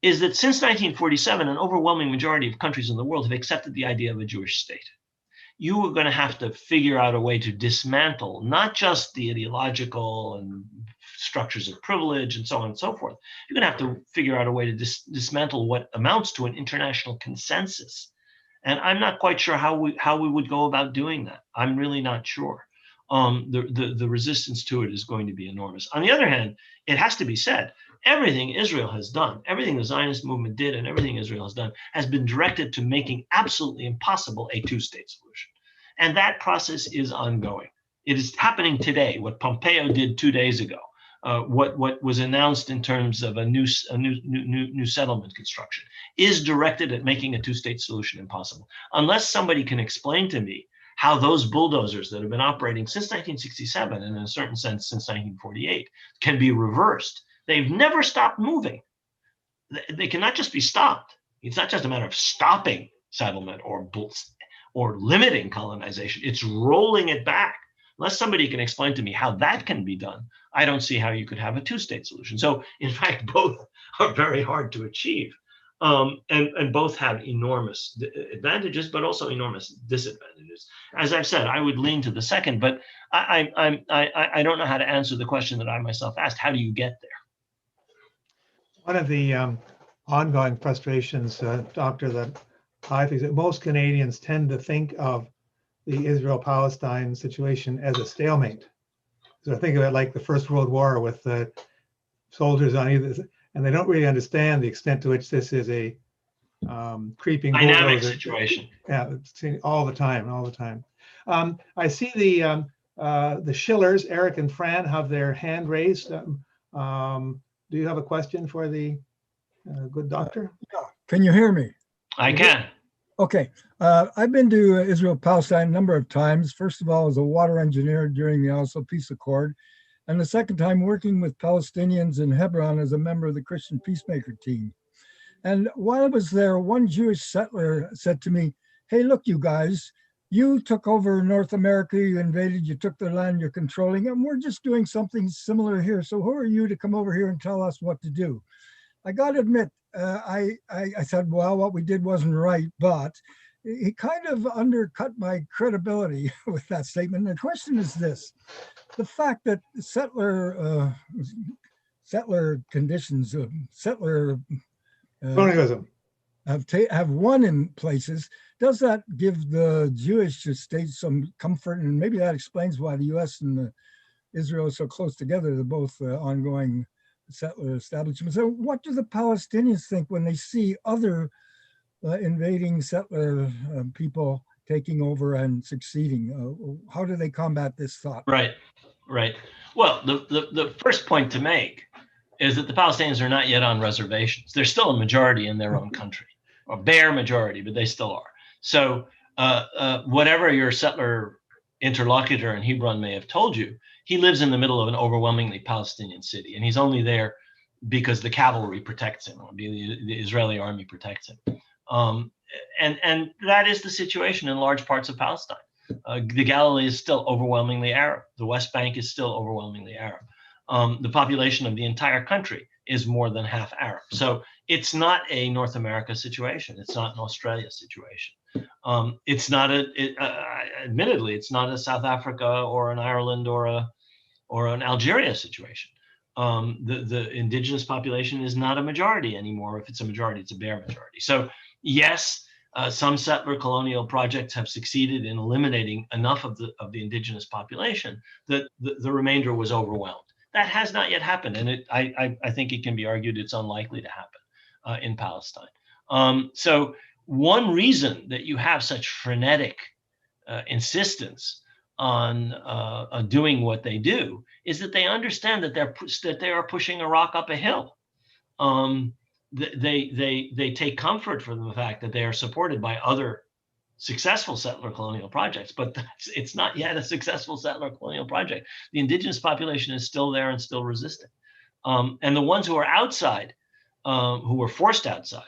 is that since 1947, an overwhelming majority of countries in the world have accepted the idea of a Jewish state. You are going to have to figure out a way to dismantle not just the ideological and structures of privilege and so on and so forth. You're going to have to figure out a way to dismantle what amounts to an international consensus. And I'm not quite sure how we would go about doing that. I'm really not sure. The resistance to it is going to be enormous. On the other hand, it has to be said, everything Israel has done, everything the Zionist movement did and everything Israel has done has been directed to making absolutely impossible a two-state solution. And that process is ongoing. It is happening today, what Pompeo did 2 days ago, what was announced in terms of a new settlement construction is directed at making a two-state solution impossible. Unless somebody can explain to me how those bulldozers that have been operating since 1967, and in a certain sense since 1948, can be reversed. They've never stopped moving. They cannot just be stopped. It's not just a matter of stopping settlement or limiting colonization. It's rolling it back. Unless somebody can explain to me how that can be done, I don't see how you could have a two-state solution. So, in fact, both are very hard to achieve, and both have enormous advantages, but also enormous disadvantages. As I've said, I would lean to the second, but I don't know how to answer the question that I myself asked. How do you get there? One of the ongoing frustrations, Doctor, that I think that most Canadians tend to think of the Israel-Palestine situation as a stalemate. So I think of it like the First World War with the soldiers on either, and they don't really understand the extent to which this is a creeping dynamic situation. Yeah, all the time. I see the Schillers, Eric and Fran, have their hand raised. Do you have a question for the good doctor? Yeah. Can you hear me? I can. Okay. I've been to Israel-Palestine a number of times. First of all, as a water engineer during the Oslo Peace Accord. And the second time working with Palestinians in Hebron as a member of the Christian Peacemaker team. And while I was there, one Jewish settler said to me, "Hey, look, you guys, you took over North America, you invaded, you took their land, you're controlling, and we're just doing something similar here. So who are you to come over here and tell us what to do?" I got to admit, I said, well, what we did wasn't right, but he kind of undercut my credibility with that statement. The question is this: the fact that settler conditions, colonialism have won in places, does that give the Jewish state some comfort? And maybe that explains why the U.S. and Israel are so close together. They're both ongoing settler establishments. So what do the Palestinians think when they see other invading settler people taking over and succeeding? How do they combat this thought? Right. Well, the first point to make is that the Palestinians are not yet on reservations. They're still a majority in their own country, a bare majority, but they still are. So whatever your settler interlocutor in Hebron may have told you, he lives in the middle of an overwhelmingly Palestinian city, and he's only there because the cavalry protects him, or the Israeli army protects him. And that is the situation in large parts of Palestine. The Galilee is still overwhelmingly Arab. The West Bank is still overwhelmingly Arab. The population of the entire country is more than half Arab. So it's not a North America situation. It's not an Australia situation. It's not admittedly, it's not a South Africa or an Ireland or an Algeria situation. The indigenous population is not a majority anymore. If it's a majority, it's a bare majority. So yes, some settler colonial projects have succeeded in eliminating enough of the indigenous population that the remainder was overwhelmed. That has not yet happened, and I think it can be argued it's unlikely to happen in Palestine. So one reason that you have such frenetic insistence on doing what they do is that they understand that they are pushing a rock up a hill. They take comfort from the fact that they are supported by other successful settler colonial projects, but it's not yet a successful settler colonial project. The indigenous population is still there and still resisting. And the ones who are outside, who were forced outside,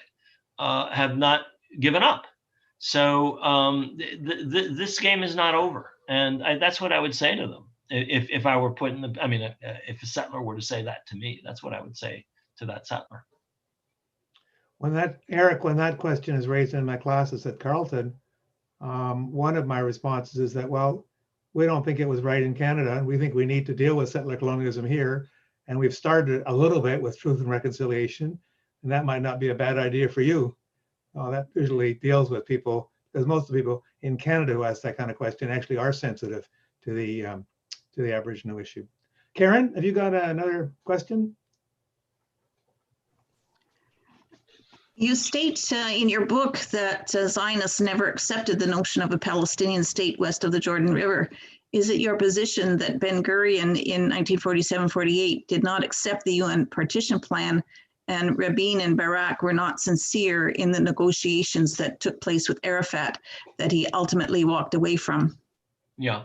have not given up. So this game is not over. And that's what I would say to them. If I were put in the, I mean, if a settler were to say that to me, that's what I would say to that settler. When that question is raised in my classes at Carleton, one of my responses is that, well, we don't think it was right in Canada. We think we need to deal with settler colonialism here. And we've started a little bit with Truth and Reconciliation, and that might not be a bad idea for you. That usually deals with people, because most of the people in Canada who ask that kind of question actually are sensitive to the Aboriginal issue. Karen, have you got another question? You state in your book that Zionists never accepted the notion of a Palestinian state west of the Jordan River. Is it your position that Ben-Gurion in 1947-48 did not accept the UN partition plan, and Rabin and Barak were not sincere in the negotiations that took place with Arafat that he ultimately walked away from? Yeah.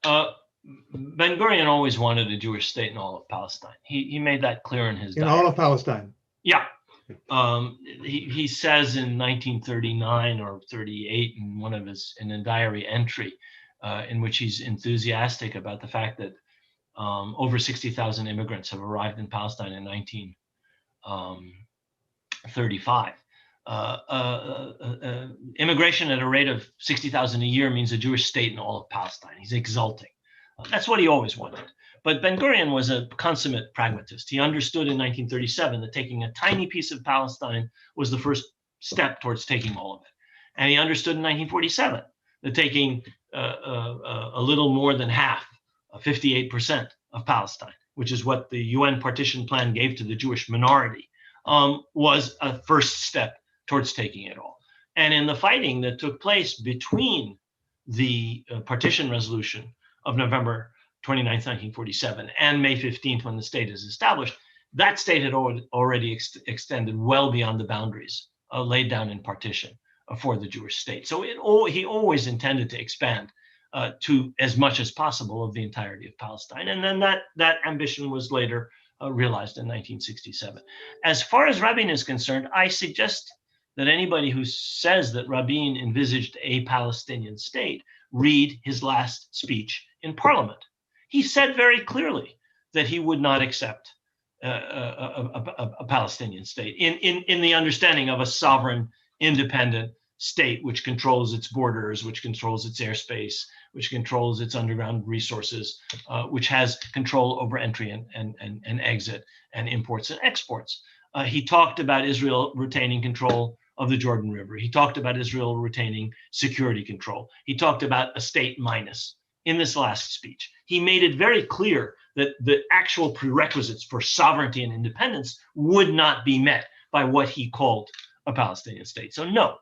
Ben-Gurion always wanted a Jewish state in all of Palestine. He made that clear in his diary. In all of Palestine? Yeah. He says in 1939 or 38 in one of his, in a diary entry, in which he's enthusiastic about the fact that over 60,000 immigrants have arrived in Palestine in 1935. Immigration at a rate of 60,000 a year means a Jewish state in all of Palestine. He's exulting. That's what he always wanted. But Ben-Gurion was a consummate pragmatist. He understood in 1937 that taking a tiny piece of Palestine was the first step towards taking all of it. And he understood in 1947 that taking a little more than half, 58% of Palestine, which is what the UN partition plan gave to the Jewish minority, was a first step towards taking it all. And in the fighting that took place between the partition resolution of November 29th, 1947, and May 15th, when the state is established, that state had already extended well beyond the boundaries laid down in partition for the Jewish state. So he always intended to expand to as much as possible of the entirety of Palestine. And then that ambition was later realized in 1967. As far as Rabin is concerned, I suggest that anybody who says that Rabin envisaged a Palestinian state read his last speech in Parliament. He said very clearly that he would not accept a Palestinian state in the understanding of a sovereign, independent state which controls its borders, which controls its airspace, which controls its underground resources, which has control over entry and exit and imports and exports. He talked about Israel retaining control of the Jordan River. He talked about Israel retaining security control. He talked about a state minus in this last speech. He made it very clear that the actual prerequisites for sovereignty and independence would not be met by what he called a Palestinian state. So no,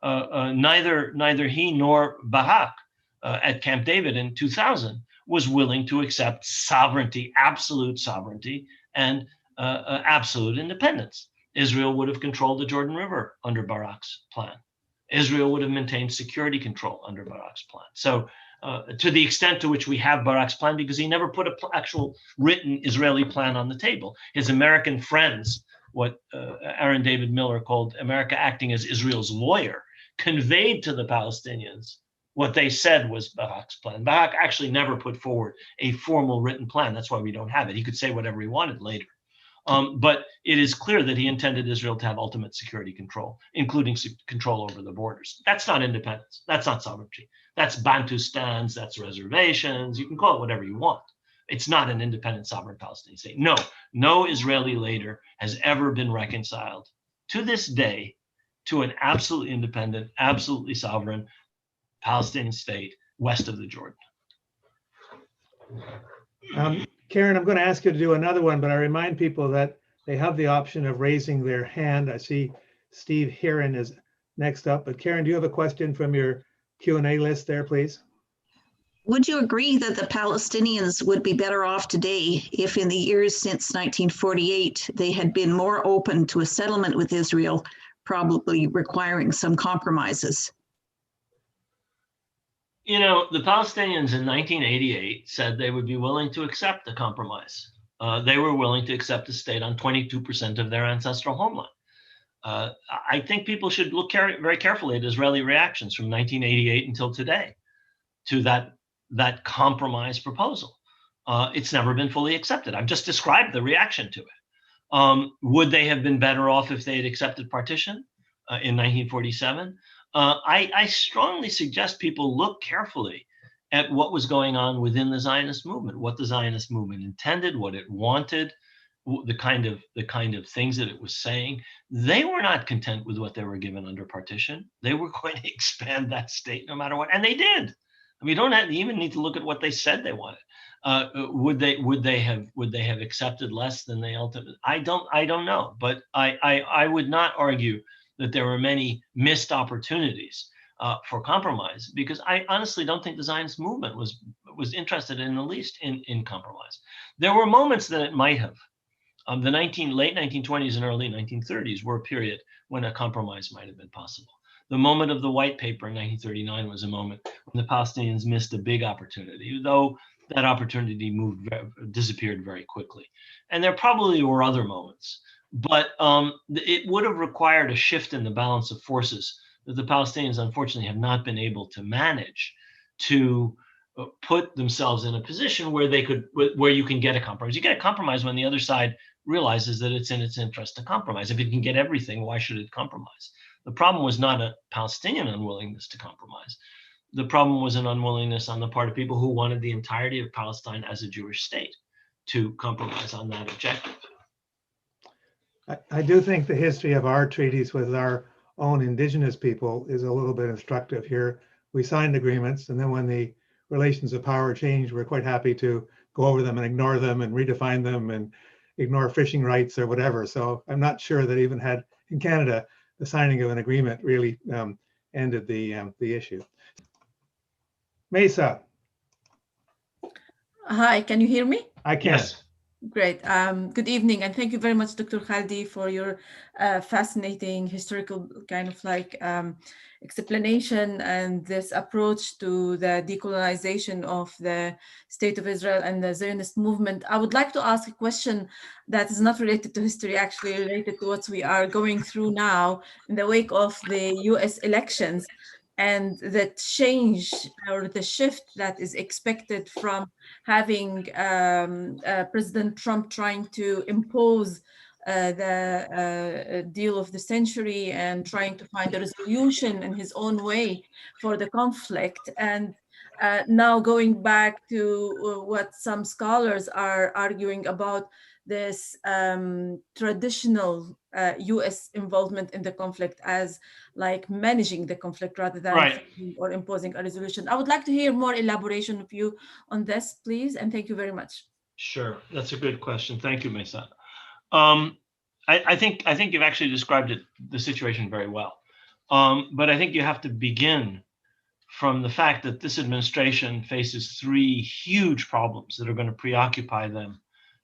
neither he nor Barak at Camp David in 2000 was willing to accept sovereignty, absolute sovereignty, and absolute independence. Israel would have controlled the Jordan River under Barak's plan. Israel would have maintained security control under Barak's plan. So to the extent to which we have Barak's plan, because he never put an actual written Israeli plan on the table. His American friends, what Aaron David Miller called America acting as Israel's lawyer, conveyed to the Palestinians what they said was Barak's plan. Barak actually never put forward a formal written plan. That's why we don't have it. He could say whatever he wanted later. But it is clear that he intended Israel to have ultimate security control, including control over the borders. That's not independence. That's not sovereignty. That's Bantustans, that's reservations. You can call it whatever you want. It's not an independent sovereign Palestinian state. No Israeli leader has ever been reconciled to this day to an absolutely independent, absolutely sovereign Palestinian state west of the Jordan. Karen, I'm going to ask you to do another one, but I remind people that they have the option of raising their hand. I see Steve Heron is next up, but Karen, do you have a question from your Q&A list there, please? Would you agree that the Palestinians would be better off today if in the years since 1948, they had been more open to a settlement with Israel, probably requiring some compromises? You know, the Palestinians in 1988 said they would be willing to accept a compromise. They were willing to accept a state on 22% of their ancestral homeland. I think people should look very carefully at Israeli reactions from 1988 until today to that compromise proposal. It's never been fully accepted. I've just described the reaction to it. Would they have been better off if they had accepted partition in 1947? I strongly suggest people look carefully at what was going on within the Zionist movement, what the Zionist movement intended, what it wanted, the kind of things that it was saying. They were not content with what they were given under partition. They were going to expand that state no matter what, and they did. I mean, you don't even need to look at what they said they wanted. Would they have accepted less than they ultimately? I don't know, but I would not argue that there were many missed opportunities for compromise, because I honestly don't think the Zionist movement was interested in the least in compromise. There were moments that it might have. The late 1920s and early 1930s were a period when a compromise might have been possible. The moment of the white paper in 1939 was a moment when the Palestinians missed a big opportunity, though that opportunity disappeared very quickly. And there probably were other moments, but it would have required a shift in the balance of forces that the Palestinians unfortunately have not been able to manage to put themselves in a position where you can get a compromise. You get a compromise when the other side realizes that it's in its interest to compromise. If it can get everything, why should it compromise? The problem was not a Palestinian unwillingness to compromise. The problem was an unwillingness on the part of people who wanted the entirety of Palestine as a Jewish state to compromise on that objective. I do think the history of our treaties with our own indigenous people is a little bit instructive here. We signed agreements, and then when the relations of power changed, we're quite happy to go over them and ignore them and redefine them and ignore fishing rights or whatever. So I'm not sure that even had in Canada, the signing of an agreement really ended the issue. Mesa. Hi, can you hear me? I can. Yes. Great. Good evening, and thank you very much, Dr. Khalidi, for your fascinating historical kind of like explanation and this approach to the decolonization of the State of Israel and the Zionist movement. I would like to ask a question that is not related to history, actually related to what we are going through now in the wake of the US elections and the change or the shift that is expected from having President Trump trying to impose the deal of the century and trying to find a resolution in his own way for the conflict. And now going back to what some scholars are arguing about this traditional US involvement in the conflict as like managing the conflict rather than or imposing a resolution. I would like to hear more elaboration of you on this, please, and thank you very much. Sure, that's a good question. Thank you, Mesa. I think you've actually described the situation very well. But I think you have to begin from the fact that this administration faces three huge problems that are going to preoccupy them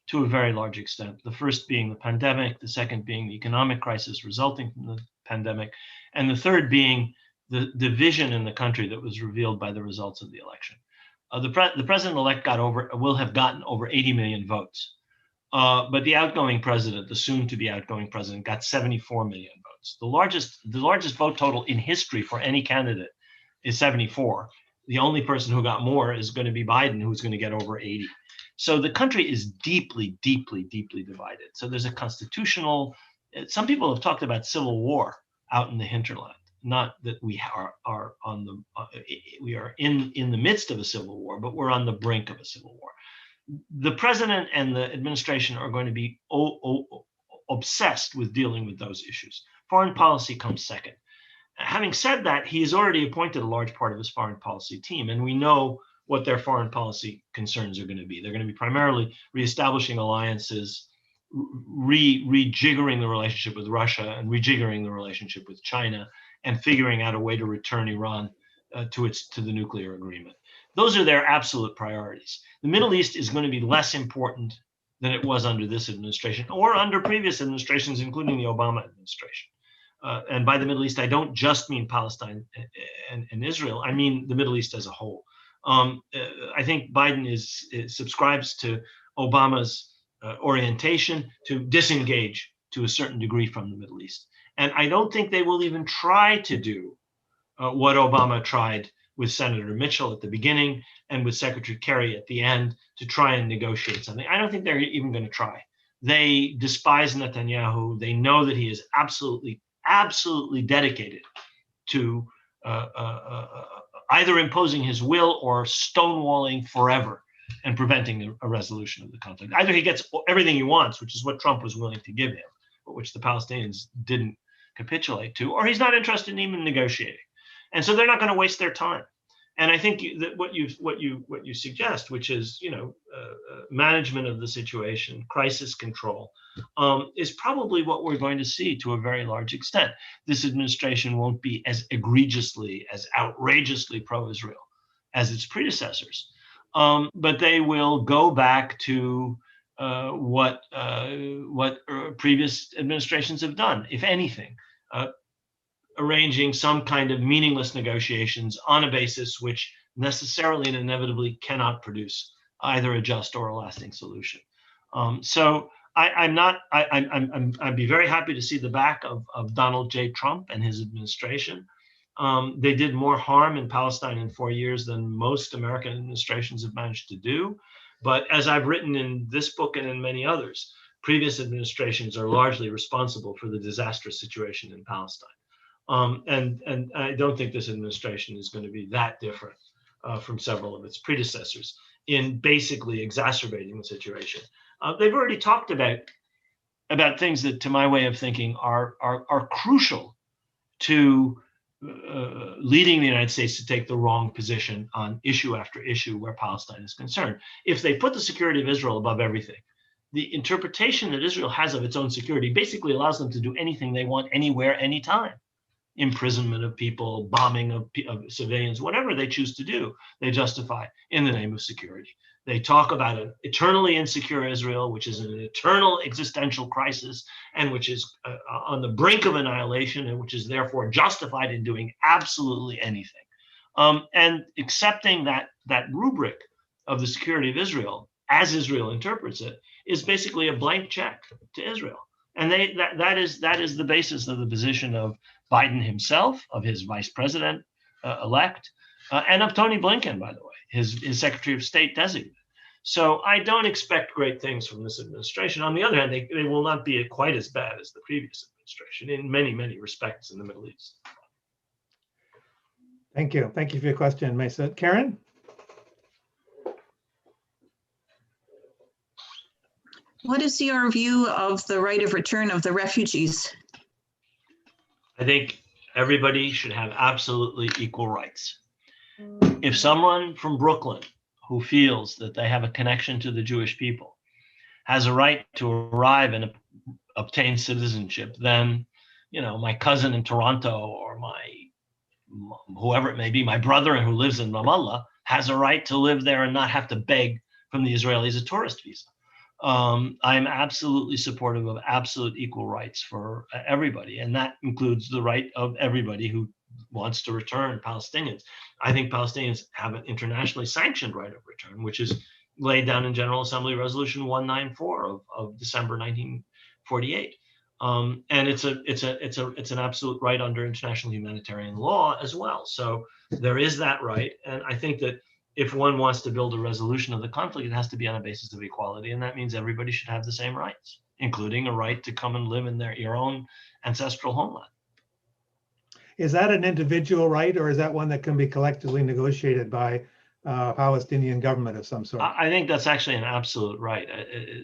to a very large extent. The first being the pandemic, the second being the economic crisis resulting from the pandemic, and the third being the division in the country that was revealed by the results of the election. The president-elect will have gotten over 80 million votes, but the outgoing president, the soon-to-be outgoing president, got 74 million votes. The largest vote total in history for any candidate is 74. The only person who got more is going to be Biden, who's going to get over 80. So the country is deeply, deeply, deeply divided. So there's a constitutional, some people have talked about civil war out in the hinterland, not that we are in the midst of a civil war, but we're on the brink of a civil war. The president and the administration are going to be obsessed with dealing with those issues. Foreign policy comes second. Having said that, he has already appointed a large part of his foreign policy team, and we know what their foreign policy concerns are going to be. They're going to be primarily reestablishing alliances, rejiggering the relationship with Russia and rejiggering the relationship with China, and figuring out a way to return Iran to the nuclear agreement. Those are their absolute priorities. The Middle East is going to be less important than it was under this administration or under previous administrations, including the Obama administration. and by the Middle East, I don't just mean Palestine and Israel. I mean the Middle East as a whole. I think Biden subscribes to Obama's orientation to disengage to a certain degree from the Middle East. And I don't think they will even try to do what Obama tried with Senator Mitchell at the beginning and with Secretary Kerry at the end to try and negotiate something. I don't think they're even going to try. They despise Netanyahu. They know that he is absolutely dedicated to either imposing his will or stonewalling forever and preventing a resolution of the conflict. Either he gets everything he wants, which is what Trump was willing to give him, but which the Palestinians didn't capitulate to, or he's not interested in even negotiating. And so they're not going to waste their time. And I think that what you suggest, which is management of the situation, crisis control, is probably what we're going to see to a very large extent. This administration won't be as egregiously, as outrageously pro-Israel as its predecessors, but they will go back to what previous administrations have done, if anything. Arranging some kind of meaningless negotiations on a basis which necessarily and inevitably cannot produce either a just or a lasting solution. So I'd be very happy to see the back of Donald J. Trump and his administration. They did more harm in Palestine in 4 years than most American administrations have managed to do. But as I've written in this book and in many others, previous administrations are largely responsible for the disastrous situation in Palestine. And I don't think this administration is going to be that different from several of its predecessors in basically exacerbating the situation. They've already talked about things that, to my way of thinking, are crucial to leading the United States to take the wrong position on issue after issue where Palestine is concerned. If they put the security of Israel above everything, the interpretation that Israel has of its own security basically allows them to do anything they want, anywhere, anytime. Imprisonment of people, bombing of civilians, whatever they choose to do, they justify in the name of security. They talk about an eternally insecure Israel, which is an eternal existential crisis, and which is on the brink of annihilation, and which is therefore justified in doing absolutely anything. And accepting that rubric of the security of Israel, as Israel interprets it, is basically a blank check to Israel. And that is the basis of the position of Biden himself, of his vice president elect, and of Tony Blinken, by the way, his Secretary of State designate. So I don't expect great things from this administration. On the other hand, they will not be quite as bad as the previous administration in many, many respects in the Middle East. Thank you. Thank you for your question, Mesa. Karen? What is your view of the right of return of the refugees? I think everybody should have absolutely equal rights. If someone from Brooklyn who feels that they have a connection to the Jewish people has a right to arrive and obtain citizenship, then, my cousin in Toronto or whoever it may be, my brother who lives in Ramallah has a right to live there and not have to beg from the Israelis a tourist visa. I'm absolutely supportive of absolute equal rights for everybody, and that includes the right of everybody who wants to return Palestinians. I think Palestinians have an internationally sanctioned right of return, which is laid down in General Assembly Resolution 194 of December 1948, and it's an absolute right under international humanitarian law as well. So there is that right, and I think that if one wants to build a resolution of the conflict, it has to be on a basis of equality. And that means everybody should have the same rights, including a right to come and live in your own ancestral homeland. Is that an individual right, or is that one that can be collectively negotiated by Palestinian government of some sort? I think that's actually an absolute right.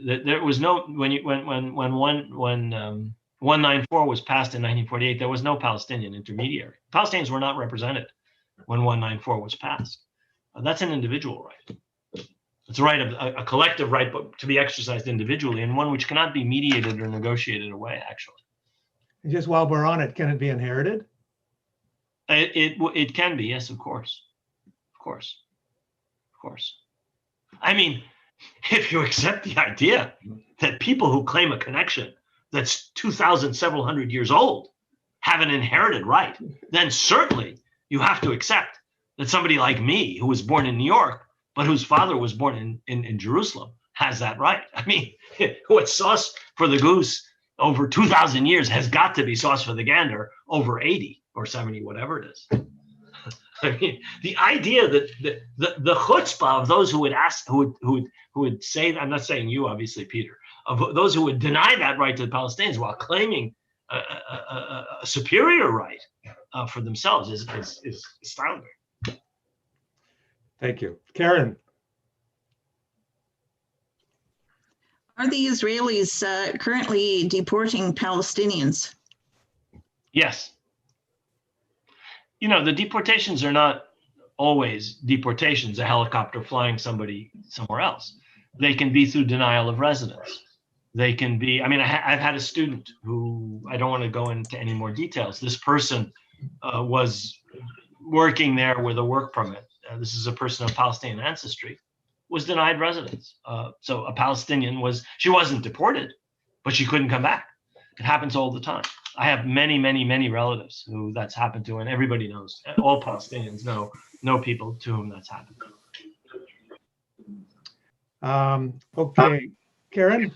There was no, when 194 was passed in 1948, there was no Palestinian intermediary. Palestinians were not represented when 194 was passed. That's an individual right. It's a right of a collective right, but to be exercised individually, and one which cannot be mediated or negotiated away, actually. And just while we're on it, can it be inherited? It can be, yes, of course. Of course. Of course. I mean, if you accept the idea that people who claim a connection that's 2,000 several hundred years old have an inherited right, then certainly you have to accept that somebody like me, who was born in New York, but whose father was born in Jerusalem, has that right. I mean, what's sauce for the goose over 2,000 years has got to be sauce for the gander over 80 or 70, whatever it is. I mean, the idea that the chutzpah of those who would ask, who would say, I'm not saying you, obviously, Peter, of those who would deny that right to the Palestinians while claiming a superior right for themselves is astounding. Thank you. Karen. Are the Israelis currently deporting Palestinians? Yes. You know, the deportations are not always deportations, a helicopter flying somebody somewhere else. They can be through denial of residence. They can be, I mean, I've had a student who, I don't want to go into any more details. This person was working there with a work permit. This is a person of Palestinian ancestry, was denied residence. So a Palestinian she wasn't deported, but she couldn't come back. It happens all the time. I have many, many, many relatives who that's happened to, and everybody knows, all Palestinians know people to whom that's happened. Okay, Karen.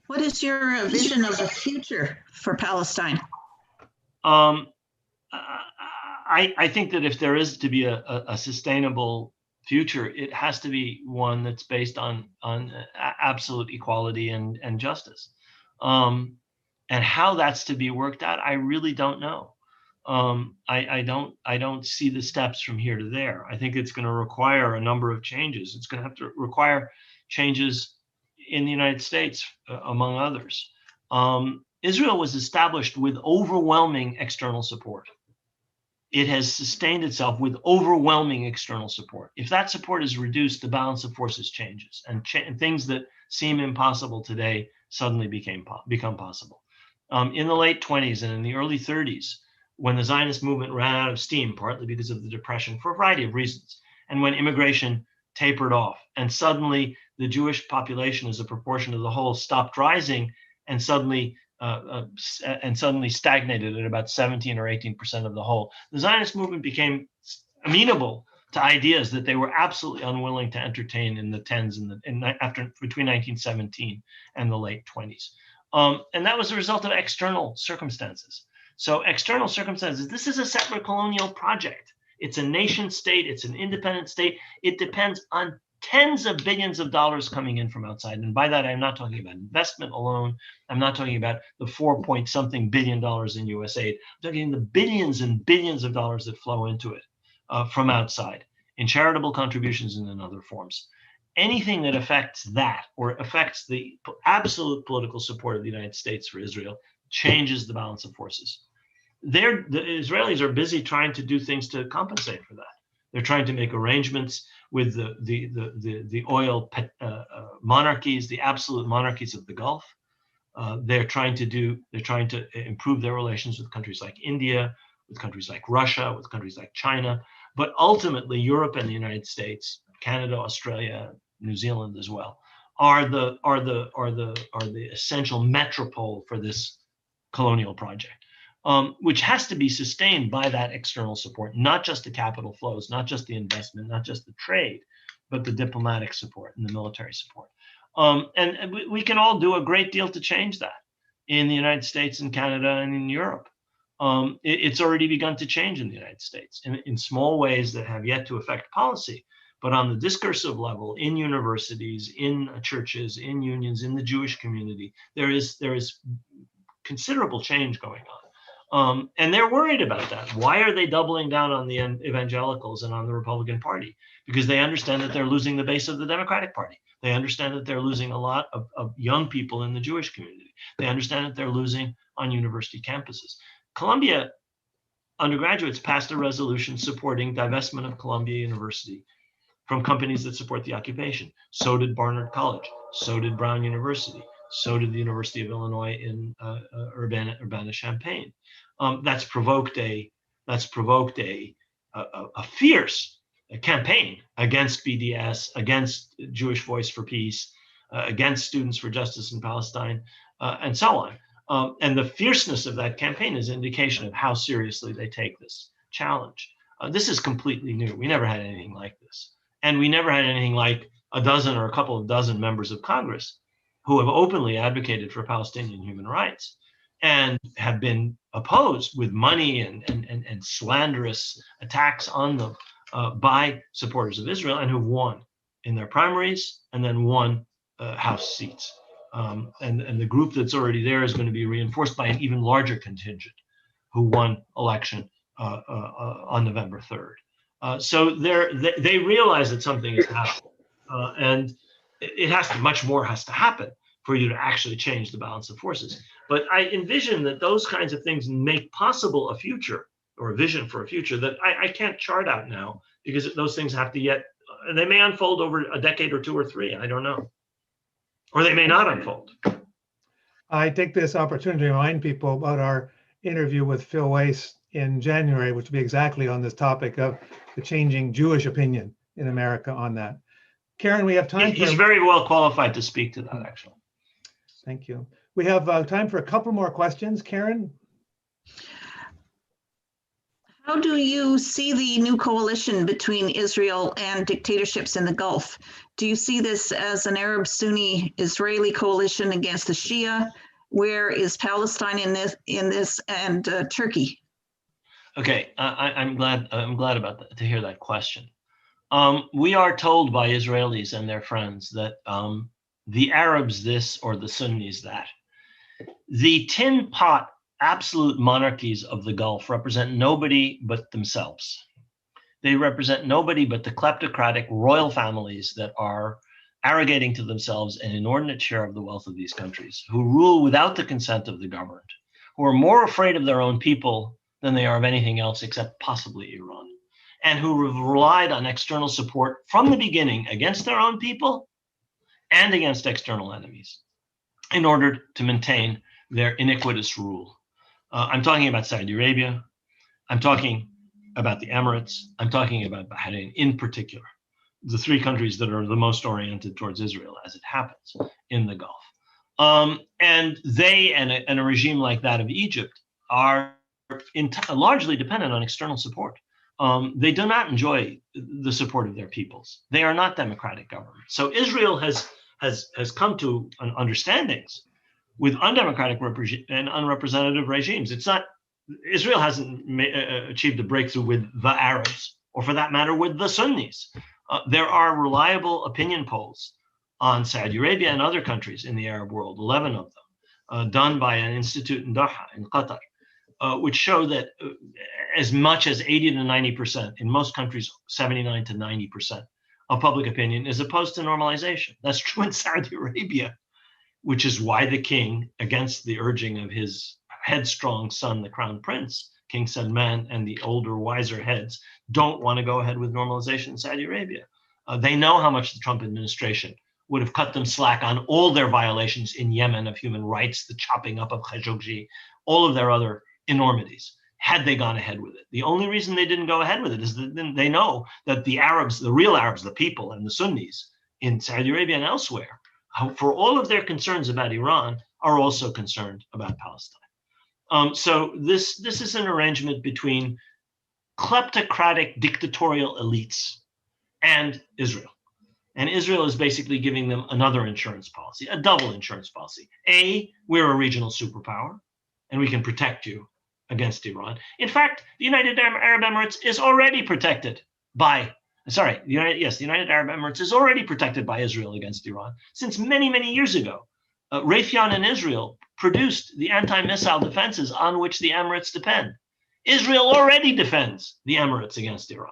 What is your vision of the future for Palestine? I think that if there is to be a sustainable future, it has to be one that's based on absolute equality and justice. And how that's to be worked out, I really don't know. I don't see the steps from here to there. I think it's going to require a number of changes. It's going to have to require changes in the United States, among others. Israel was established with overwhelming external support. It has sustained itself with overwhelming external support. If that support is reduced, the balance of forces changes, and things that seem impossible today suddenly become possible. In the late 20s and in the early 30s, when the Zionist movement ran out of steam, partly because of the Depression, for a variety of reasons, and when immigration tapered off, and suddenly the Jewish population as a proportion of the whole stopped rising, and suddenly stagnated at about 17 or 18% of the whole. The Zionist movement became amenable to ideas that they were absolutely unwilling to entertain in the 10s between 1917 and the late 20s. And that was a result of external circumstances. So external circumstances, this is a settler colonial project. It's a nation state. It's an independent state. It depends on tens of billions of dollars coming in from outside. And by that, I'm not talking about investment alone. I'm not talking about the $4-point-something billion in US aid. I'm talking the billions and billions of dollars that flow into it from outside in charitable contributions and in other forms. Anything that affects that or affects the absolute political support of the United States for Israel changes the balance of forces. The Israelis are busy trying to do things to compensate for that. They're trying to make arrangements with the oil monarchies, the absolute monarchies of the Gulf. They're trying to improve their relations with countries like India, with countries like Russia, with countries like China. But ultimately, Europe and the United States, Canada, Australia, New Zealand as well, are the essential metropole for this colonial project. Which has to be sustained by that external support, not just the capital flows, not just the investment, not just the trade, but the diplomatic support and the military support. And we can all do a great deal to change that in the United States and Canada and in Europe. It's already begun to change in the United States in small ways that have yet to affect policy. But on the discursive level, in universities, in churches, in unions, in the Jewish community, there is considerable change going on. And they're worried about that. Why are they doubling down on the evangelicals and on the Republican Party? Because they understand that they're losing the base of the Democratic Party. They understand that they're losing a lot of young people in the Jewish community. They understand that they're losing on university campuses. Columbia undergraduates passed a resolution supporting divestment of Columbia University from companies that support the occupation. So did Barnard College. So did Brown University. So did the University of Illinois in Urbana-Champaign. That's provoked a fierce campaign against BDS, against Jewish Voice for Peace, against Students for Justice in Palestine. and so on. And the fierceness of that campaign is an indication of how seriously they take this challenge. This is completely new. We never had anything like this. And we never had anything like a dozen or a couple of dozen members of Congress who have openly advocated for Palestinian human rights and have been opposed with money and slanderous attacks on them by supporters of Israel, and who've won in their primaries and then won House seats. And the group that's already there is going to be reinforced by an even larger contingent who won election on November 3rd. So they realize that something is happening, and it has to, much more has to happen for you to actually change the balance of forces. But I envision that those kinds of things make possible a future, or a vision for a future that I can't chart out now, because those things have to yet, they may unfold over a decade or two or three, I don't know. Or they may not unfold. I take this opportunity to remind people about our interview with Phil Weiss in January, which will be exactly on this topic of the changing Jewish opinion in America on that. Karen, we have time. He's very well qualified to speak to that, actually. Thank you. We have time for a couple more questions. Karen? How do you see the new coalition between Israel and dictatorships in the Gulf? Do you see this as an Arab-Sunni Israeli coalition against the Shia? Where is Palestine in this and Turkey? Okay, I'm glad about that, to hear that question. We are told by Israelis and their friends that the Arabs this or the Sunnis that. The tin pot absolute monarchies of the Gulf represent nobody but themselves. They represent nobody but the kleptocratic royal families that are arrogating to themselves an inordinate share of the wealth of these countries, who rule without the consent of the governed, who are more afraid of their own people than they are of anything else except possibly Iran, and who have relied on external support from the beginning against their own people and against external enemies in order to maintain their iniquitous rule. I'm talking about Saudi Arabia. I'm talking about the Emirates. I'm talking about Bahrain in particular, the three countries that are the most oriented towards Israel as it happens in the Gulf. And they and a regime like that of Egypt are largely dependent on external support. They do not enjoy the support of their peoples. They are not democratic governments. So Israel has come to understandings with undemocratic and unrepresentative regimes. It's not, Israel hasn't achieved a breakthrough with the Arabs, or for that matter, with the Sunnis. There are reliable opinion polls on Saudi Arabia and other countries in the Arab world, 11 of them, done by an institute in Doha, in Qatar, which show that as much as 80 to 90%, in most countries, 79 to 90% of public opinion is opposed to normalization. That's true in Saudi Arabia, which is why the king, against the urging of his headstrong son, the crown prince, King Salman, and the older, wiser heads, don't want to go ahead with normalization in Saudi Arabia. They know how much the Trump administration would have cut them slack on all their violations in Yemen of human rights, the chopping up of Khashoggi, all of their other enormities, had they gone ahead with it. The only reason they didn't go ahead with it is that they know that the Arabs, the real Arabs, the people, and the Sunnis in Saudi Arabia and elsewhere, for all of their concerns about Iran, are also concerned about Palestine. So this is an arrangement between kleptocratic dictatorial elites and Israel. And Israel is basically giving them another insurance policy, a double insurance policy. A, we're a regional superpower, and we can protect you against Iran. In fact, the United Arab Emirates is already protected by, the United Arab Emirates is already protected by Israel against Iran since many, many years ago. Raytheon and Israel produced the anti-missile defenses on which the Emirates depend. Israel already defends the Emirates against Iran.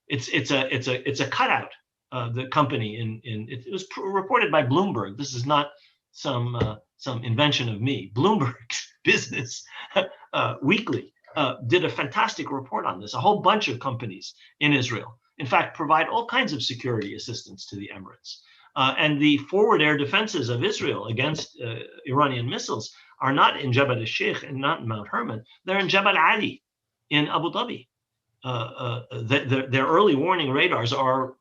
It's a cutout. The company it was reported by Bloomberg. This is not some invention of me. Bloomberg's Business Weekly did a fantastic report on this. A whole bunch of companies in Israel, in fact, provide all kinds of security assistance to the Emirates. And the forward air defenses of Israel against Iranian missiles are not in Jabal al-Sheikh and not in Mount Hermon. They're in Jabal Ali in Abu Dhabi. Their early warning radars are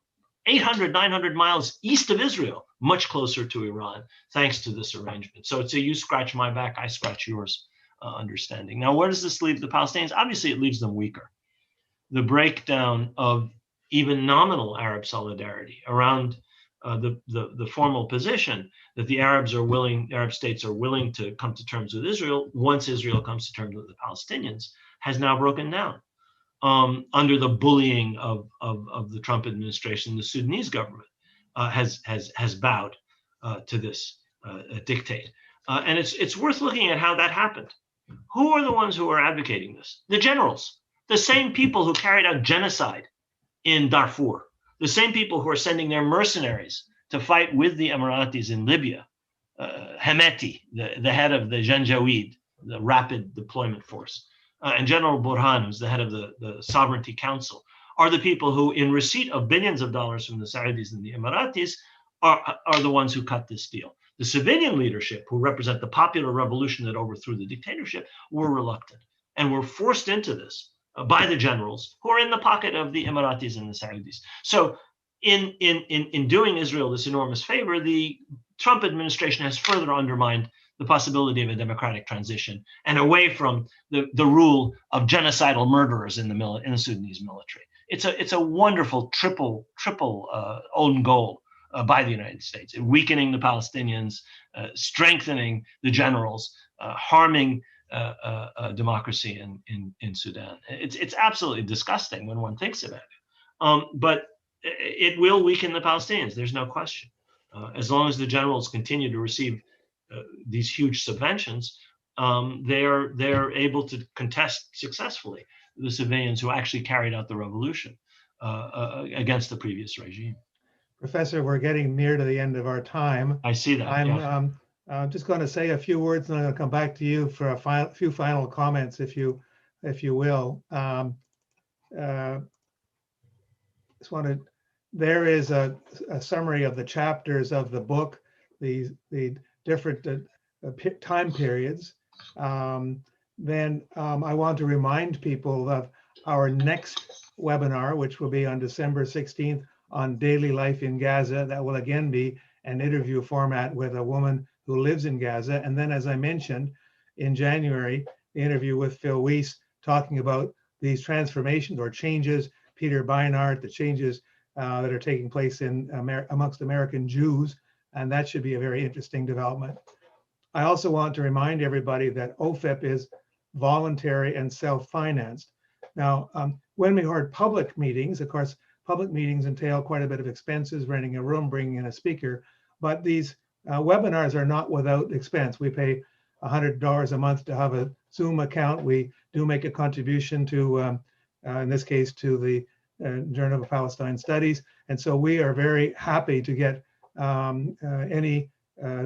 800, 900 miles east of Israel. much closer to Iran, thanks to this arrangement. So it's a you scratch my back, I scratch yours understanding. Now, where does this leave the Palestinians? Obviously, it leaves them weaker. The breakdown of even nominal Arab solidarity around the formal position that the Arab states are willing to come to terms with Israel once Israel comes to terms with the Palestinians has now broken down under the bullying of the Trump administration. The Sudanese government has bowed to this dictate, and it's worth looking at how that happened. Who are the ones who are advocating this? The generals, the same people who carried out genocide in Darfur, the same people who are sending their mercenaries to fight with the Emiratis in Libya. Hemeti, the head of the Janjaweed, the Rapid Deployment Force, and General Burhan, who's the head of the Sovereignty Council, are the people who, in receipt of billions of dollars from the Saudis and the Emiratis, are the ones who cut this deal. The civilian leadership, who represent the popular revolution that overthrew the dictatorship, were reluctant and were forced into this by the generals who are in the pocket of the Emiratis and the Saudis. So in doing Israel this enormous favor, the Trump administration has further undermined the possibility of a democratic transition and away from the rule of genocidal murderers in the Sudanese military. It's a wonderful triple own goal by the United States, weakening the Palestinians, strengthening the generals, harming democracy in Sudan. It's absolutely disgusting when one thinks about it. But it will weaken the Palestinians. There's no question. As long as the generals continue to receive these huge subventions, they're able to contest successfully the civilians who actually carried out the revolution against the previous regime. Professor, we're getting near to the end of our time. I see that. I'm just going to say a few words, and I'm going to come back to you for a few final comments, if you will. There is a summary of the chapters of the book, the different time periods. Then I want to remind people of our next webinar, which will be on December 16th on daily life in Gaza. That will again be an interview format with a woman who lives in Gaza. And then, as I mentioned, in January, the interview with Phil Weiss talking about these transformations or changes, Peter Beinart, the changes that are taking place amongst American Jews. And that should be a very interesting development. I also want to remind everybody that OFIP is voluntary and self-financed. Now, when we hold public meetings, of course, public meetings entail quite a bit of expenses, renting a room, bringing in a speaker, but these webinars are not without expense. We pay $100 a month to have a Zoom account. We do make a contribution to, in this case, to the Journal of Palestine Studies. And so we are very happy to get any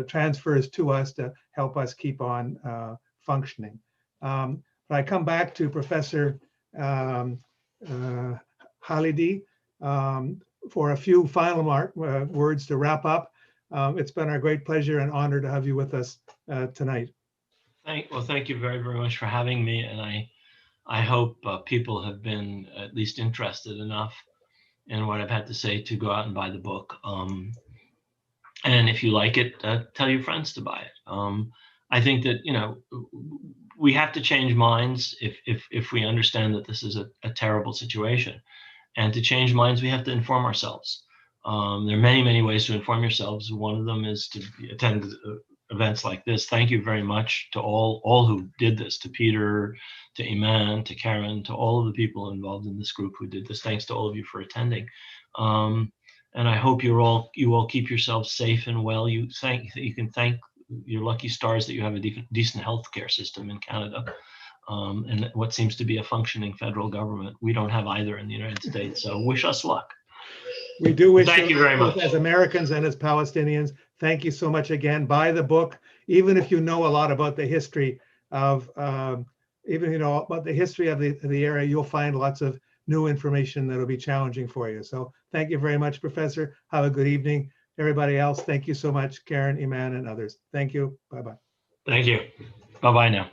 transfers to us to help us keep on functioning. But I come back to Professor Khalidi for a few final words to wrap up. It's been our great pleasure and honor to have you with us tonight. Thank you very, very much for having me. And I hope people have been at least interested enough in what I've had to say to go out and buy the book. And if you like it, tell your friends to buy it. I think that, we have to change minds if we understand that this is a terrible situation. And to change minds, we have to inform ourselves. There are many, many ways to inform yourselves. One of them is to attend events like this. Thank you very much to all who did this, to Peter, to Iman, to Karen, to all of the people involved in this group who did this. Thanks to all of you for attending. And I hope you all keep yourselves safe and well. You can thank your lucky stars that you have a decent healthcare system in Canada, and what seems to be a functioning federal government. We don't have either in the United States, so wish us luck. We do wish Thank you very much. As Americans and as Palestinians, thank you so much again. Buy the book, even if you know a lot about the history of, about the history of the area, you'll find lots of new information that'll be challenging for you. So thank you very much, Professor. Have a good evening. Everybody else, thank you so much, Karen, Iman, and others. Thank you. Bye-bye. Thank you. Bye-bye now.